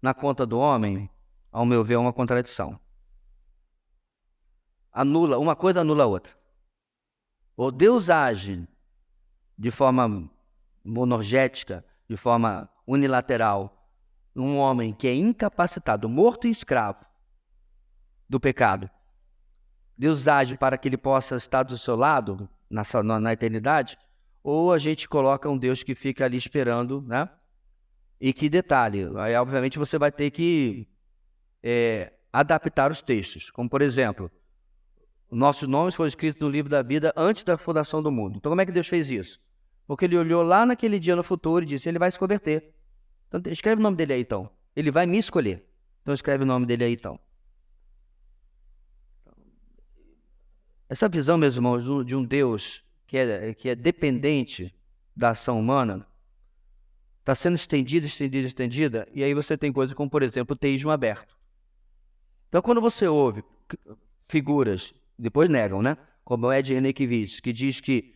na conta do homem, ao meu ver, é uma contradição. Uma coisa anula a outra. Ou Deus age de forma monorgética, de forma unilateral, num homem que é incapacitado, morto e escravo do pecado. Deus age para que ele possa estar do seu lado na eternidade, ou a gente coloca um Deus que fica ali esperando, né? E que detalhe, aí obviamente você vai ter que adaptar os textos, como por exemplo, nossos nomes foram escritos no livro da vida antes da fundação do mundo. Então como é que Deus fez isso? Porque ele olhou lá naquele dia no futuro e disse, ele vai se converter. Então escreve o nome dele aí então. Ele vai me escolher. Então escreve o nome dele aí então. Essa visão, meus irmãos, de um Deus que é dependente da ação humana, está sendo estendida, e aí você tem coisas como, por exemplo, o teísmo aberto. Então, quando você ouve figuras, depois negam, né? Como o Ed Renekiewicz, que diz que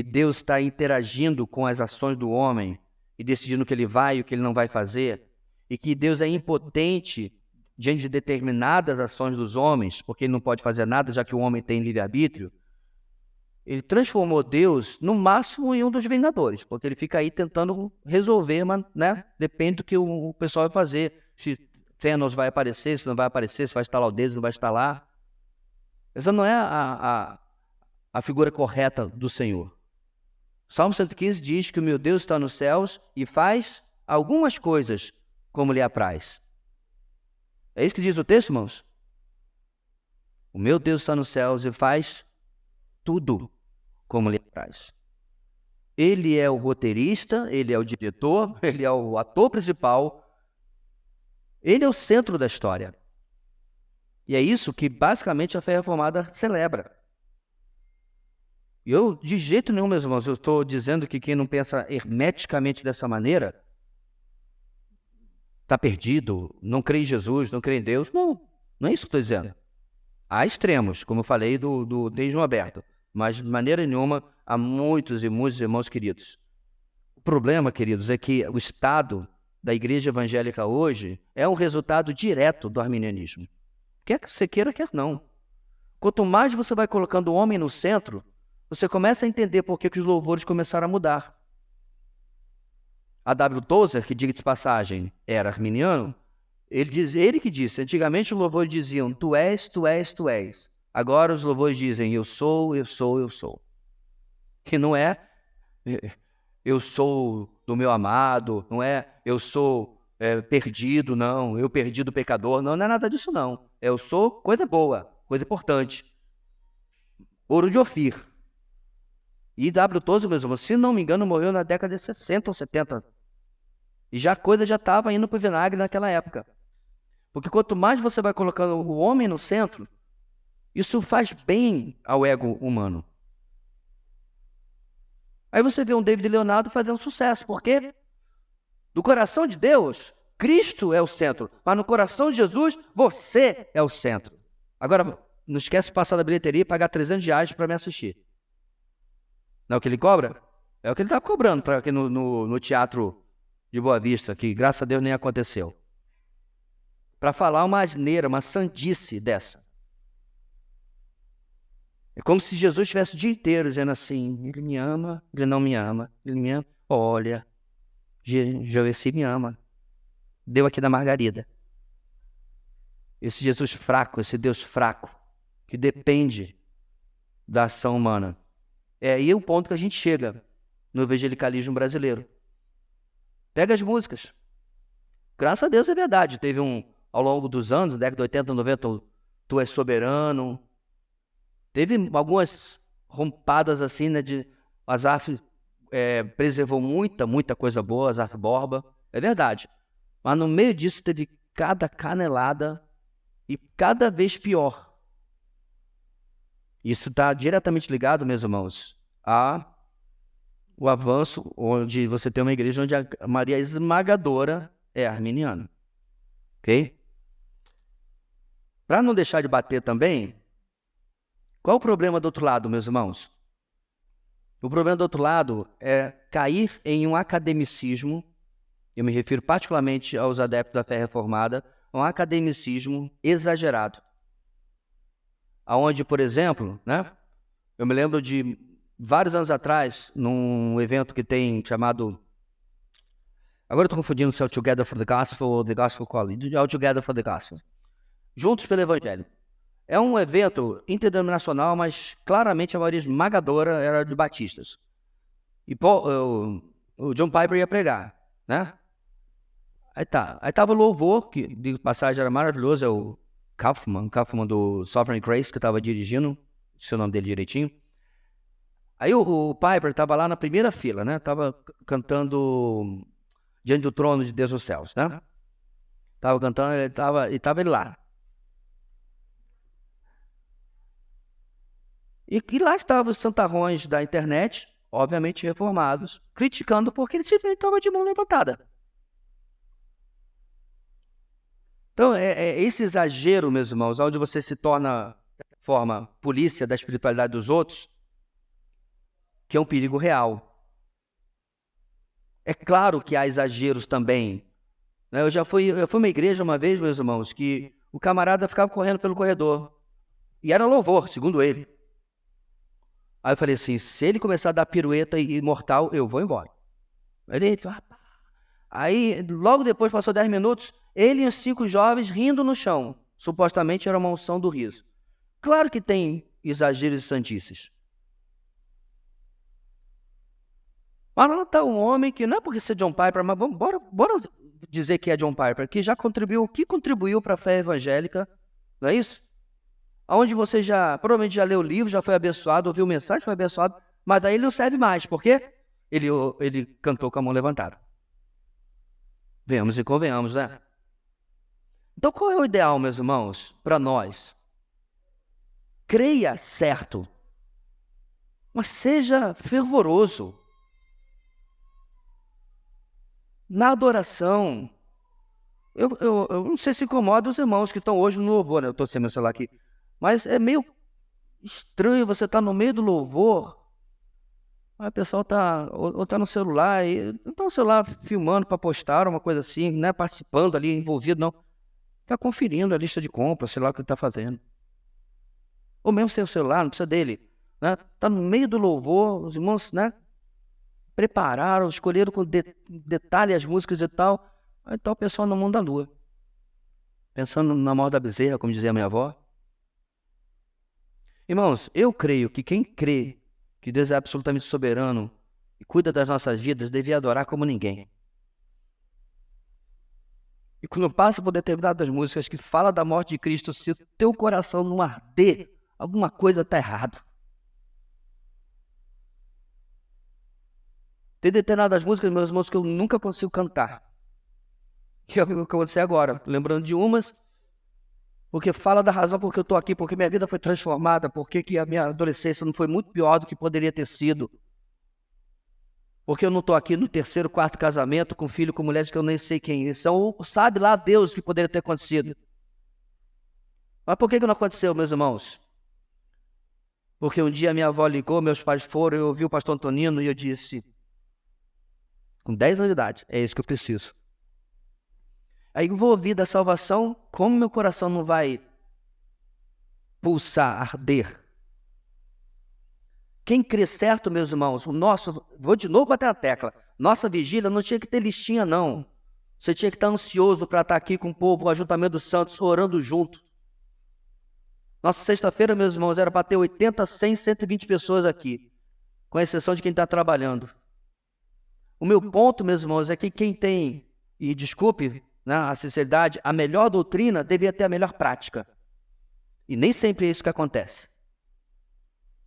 Deus está interagindo com as ações do homem e decidindo o que ele vai e o que ele não vai fazer, e que Deus é impotente diante de determinadas ações dos homens, porque ele não pode fazer nada, já que o homem tem livre-arbítrio, ele transformou Deus, no máximo, em um dos vingadores, porque ele fica aí tentando resolver, mas, né? Depende do que o pessoal vai fazer. Se Thanos vai aparecer, se não vai aparecer, se vai estalar o dedo, se não vai estalar. Essa não é a figura correta do Senhor. Salmo 115 diz que o meu Deus está nos céus e faz algumas coisas como lhe apraz. É isso que diz o texto, irmãos? O meu Deus está nos céus e faz tudo como lhe apraz. Ele é o roteirista, ele é o diretor, ele é o ator principal, ele é o centro da história. E é isso que basicamente a fé reformada celebra. E eu, de jeito nenhum, meus irmãos, eu estou dizendo que quem não pensa hermeticamente dessa maneira está perdido, não crê em Jesus, não crê em Deus. Não é isso que eu estou dizendo. Há extremos, como eu falei do teísmo aberto, mas de maneira nenhuma há muitos e muitos irmãos queridos. O problema, queridos, é que o estado da igreja evangélica hoje é um resultado direto do arminianismo. Quer que você queira, quer não. Quanto mais você vai colocando o homem no centro, você começa a entender por que os louvores começaram a mudar. A W. Tozer, que diga de passagem, era arminiano, ele que disse, antigamente os louvores diziam, tu és, tu és, tu és. Agora os louvores dizem, eu sou, eu sou, eu sou. Que não é, eu sou do meu amado, não é, eu sou perdido, não, eu perdi do pecador, não é nada disso não. Eu sou coisa boa, coisa importante. Ouro de Ofir. E W. Tozer, meus irmãos, se não me engano, morreu na década de 60 ou 70. E a coisa já estava indo para o vinagre naquela época. Porque quanto mais você vai colocando o homem no centro, isso faz bem ao ego humano. Aí você vê um David Leonardo fazendo sucesso. Por quê? Do coração de Deus, Cristo é o centro. Mas no coração de Jesus, você é o centro. Agora, não esquece de passar da bilheteria e pagar R$300 para me assistir. Não é o que ele cobra? É o que ele está cobrando para aqui no Teatro de Boa Vista, que graças a Deus nem aconteceu. Para falar uma asneira, uma sandice dessa. É como se Jesus estivesse o dia inteiro dizendo assim, ele me ama, ele não me ama, ele me ama. Olha, Joeci me ama. Deu aqui da Margarida. Esse Jesus fraco, esse Deus fraco, que depende da ação humana. É aí o ponto que a gente chega no evangelicalismo brasileiro. Pega as músicas. Graças a Deus é verdade. Teve ao longo dos anos, na década de 80, 90, Tu És Soberano. Teve algumas rompadas assim, né? O Azaf preservou muita coisa boa, Azaf Borba. É verdade. Mas no meio disso teve cada canelada e cada vez pior. Isso está diretamente ligado, meus irmãos, ao avanço onde você tem uma igreja onde a maioria esmagadora é arminiana. Ok? Para não deixar de bater também, qual o problema do outro lado, meus irmãos? O problema do outro lado é cair em um academicismo, eu me refiro particularmente aos adeptos da fé reformada, um academicismo exagerado. Aonde, por exemplo, né, eu me lembro de vários anos atrás, num evento que tem chamado... Agora eu estou confundindo se é o Together for the Gospel ou The Gospel College. É o Together for the Gospel. Juntos pelo Evangelho. É um evento interdenominacional, mas claramente a maioria esmagadora era de batistas. E o John Piper ia pregar, né? Aí tava o louvor, que de passagem era maravilhoso, é o Kaufman do Sovereign Grace, que estava dirigindo, se o nome dele direitinho. Aí o Piper estava lá na primeira fila, né? Tava cantando Diante do Trono de Deus nos Céus, né? Tava cantando, estava ele lá. E lá estavam os santarrões da internet, obviamente reformados, criticando porque ele simplesmente estava de mão levantada. Então, é esse exagero, meus irmãos, onde você se torna, de forma, polícia da espiritualidade dos outros, que é um perigo real. É claro que há exageros também. Né? Eu fui uma igreja uma vez, meus irmãos, que o camarada ficava correndo pelo corredor. E era louvor, segundo ele. Aí eu falei assim, se ele começar a dar pirueta imortal, eu vou embora. Aí, logo depois, passou 10 minutos, ele e os 5 jovens rindo no chão. Supostamente era uma unção do riso. Claro que tem exageros e santices. Mas lá está um homem que, não é porque ser John Piper, mas bora dizer que é John Piper, que já contribuiu, o que contribuiu para a fé evangélica, não é isso? Onde você provavelmente já leu o livro, já foi abençoado, ouviu mensagem, foi abençoado, mas aí ele não serve mais. Por quê? Ele cantou com a mão levantada. Venhamos e convenhamos, né? Então, qual é o ideal, meus irmãos, para nós? Creia certo, mas seja fervoroso. Na adoração, eu não sei se incomoda os irmãos que estão hoje no louvor, né? Eu estou sem meu celular aqui. Mas é meio estranho você estar no meio do louvor, aí o pessoal está no celular, e não está no celular filmando para postar, uma coisa assim, não é participando ali, envolvido, não. Está conferindo a lista de compras, sei lá o que ele está fazendo. Ou mesmo sem o celular, não precisa dele. Né? Está no meio do louvor, os irmãos, né, prepararam, escolheram com detalhe as músicas e tal. Aí está o pessoal no mundo da lua. Pensando na morte da bezerra, como dizia a minha avó. Irmãos, eu creio que quem crê que Deus é absolutamente soberano e cuida das nossas vidas, devia adorar como ninguém. E quando passa por determinadas músicas que falam da morte de Cristo, se o teu coração não arder, alguma coisa está errado. Tem determinadas músicas, meus irmãos, que eu nunca consigo cantar. Que é o que aconteceu agora, lembrando de umas, porque fala da razão porque eu estou aqui, porque minha vida foi transformada, porque que a minha adolescência não foi muito pior do que poderia ter sido. Porque eu não estou aqui no 3º, 4º casamento com filho, com mulheres que eu nem sei quem são, sabe lá Deus o que poderia ter acontecido. Mas por que não aconteceu, meus irmãos? Porque um dia minha avó ligou, meus pais foram, eu ouvi o pastor Antonino e eu disse, com 10 anos de idade, é isso que eu preciso. Aí eu vou ouvir da salvação, como meu coração não vai pulsar, arder? Quem crê certo, meus irmãos, vou de novo bater na tecla, nossa vigília não tinha que ter listinha, não. Você tinha que estar ansioso para estar aqui com o povo, o ajuntamento dos santos, orando junto. Nossa sexta-feira, meus irmãos, era para ter 80, 100, 120 pessoas aqui, com exceção de quem está trabalhando. O meu ponto, meus irmãos, é que quem tem, e desculpe, né, a sinceridade, a melhor doutrina devia ter a melhor prática. E nem sempre é isso que acontece.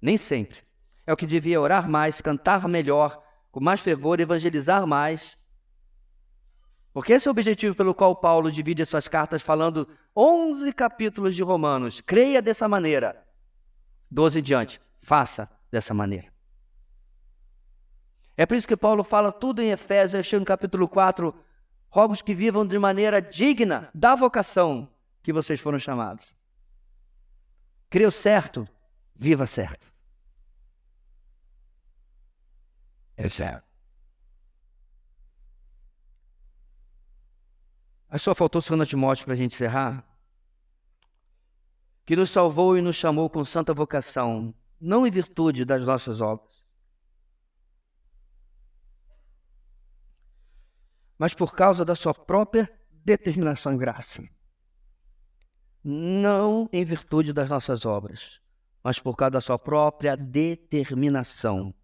Nem sempre. É o que devia orar mais, cantar melhor, com mais fervor, evangelizar mais. Porque esse é o objetivo pelo qual Paulo divide as suas cartas falando 11 capítulos de Romanos. Creia dessa maneira. 12 em diante. Faça dessa maneira. É por isso que Paulo fala tudo em Efésios, chega no capítulo 4, rogo que vivam de maneira digna da vocação que vocês foram chamados. Creu certo, viva certo. É certo. Aí só faltou 2 Timóteo para a gente encerrar. Que nos salvou e nos chamou com santa vocação, não em virtude das nossas obras, mas por causa da sua própria determinação e graça. Não em virtude das nossas obras, mas por causa da sua própria determinação,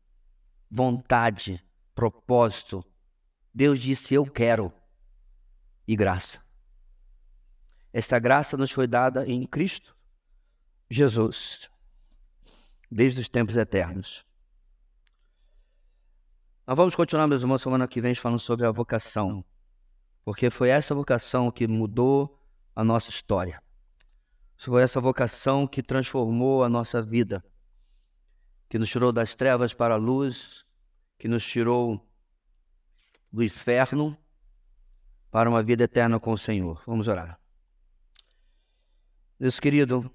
vontade, propósito. Deus disse, eu quero, e graça. Esta graça nos foi dada em Cristo Jesus, desde os tempos eternos. Nós vamos continuar, meus irmãos, semana que vem falando sobre a vocação, porque foi essa vocação que mudou a nossa história. Foi essa vocação que transformou a nossa vida, que nos tirou das trevas para a luz, que nos tirou do inferno para uma vida eterna com o Senhor. Vamos orar. Deus querido,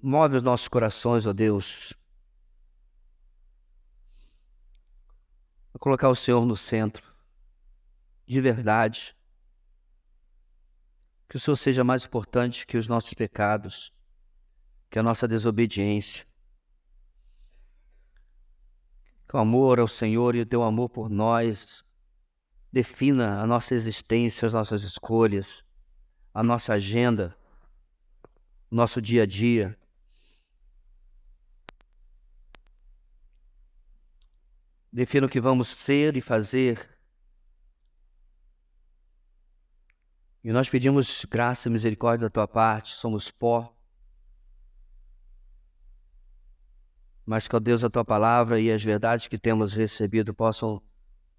move os nossos corações, ó Deus, a colocar o Senhor no centro, de verdade. Que o Senhor seja mais importante que os nossos pecados, que a nossa desobediência. Que o amor ao Senhor e o teu amor por nós defina a nossa existência, as nossas escolhas, a nossa agenda, o nosso dia a dia. Defina o que vamos ser e fazer. E nós pedimos graça e misericórdia da tua parte, somos pó. Mas que, ó Deus, a tua palavra e as verdades que temos recebido possam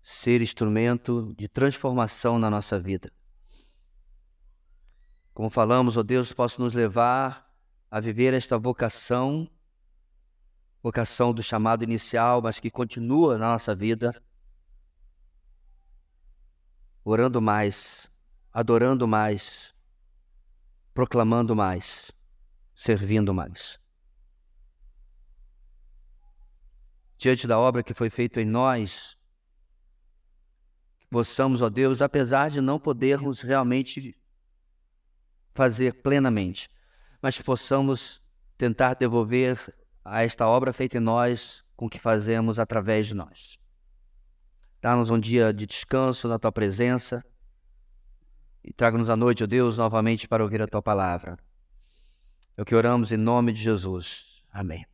ser instrumento de transformação na nossa vida. Como falamos, ó Deus, possa nos levar a viver esta vocação do chamado inicial, mas que continua na nossa vida, orando mais, adorando mais, proclamando mais, servindo mais. Diante da obra que foi feita em nós, que possamos, ó Deus, apesar de não podermos realmente fazer plenamente, mas que possamos tentar devolver a esta obra feita em nós com o que fazemos através de nós. Dá-nos um dia de descanso na tua presença e traga-nos a noite, ó Deus, novamente para ouvir a tua palavra. É o que oramos em nome de Jesus. Amém.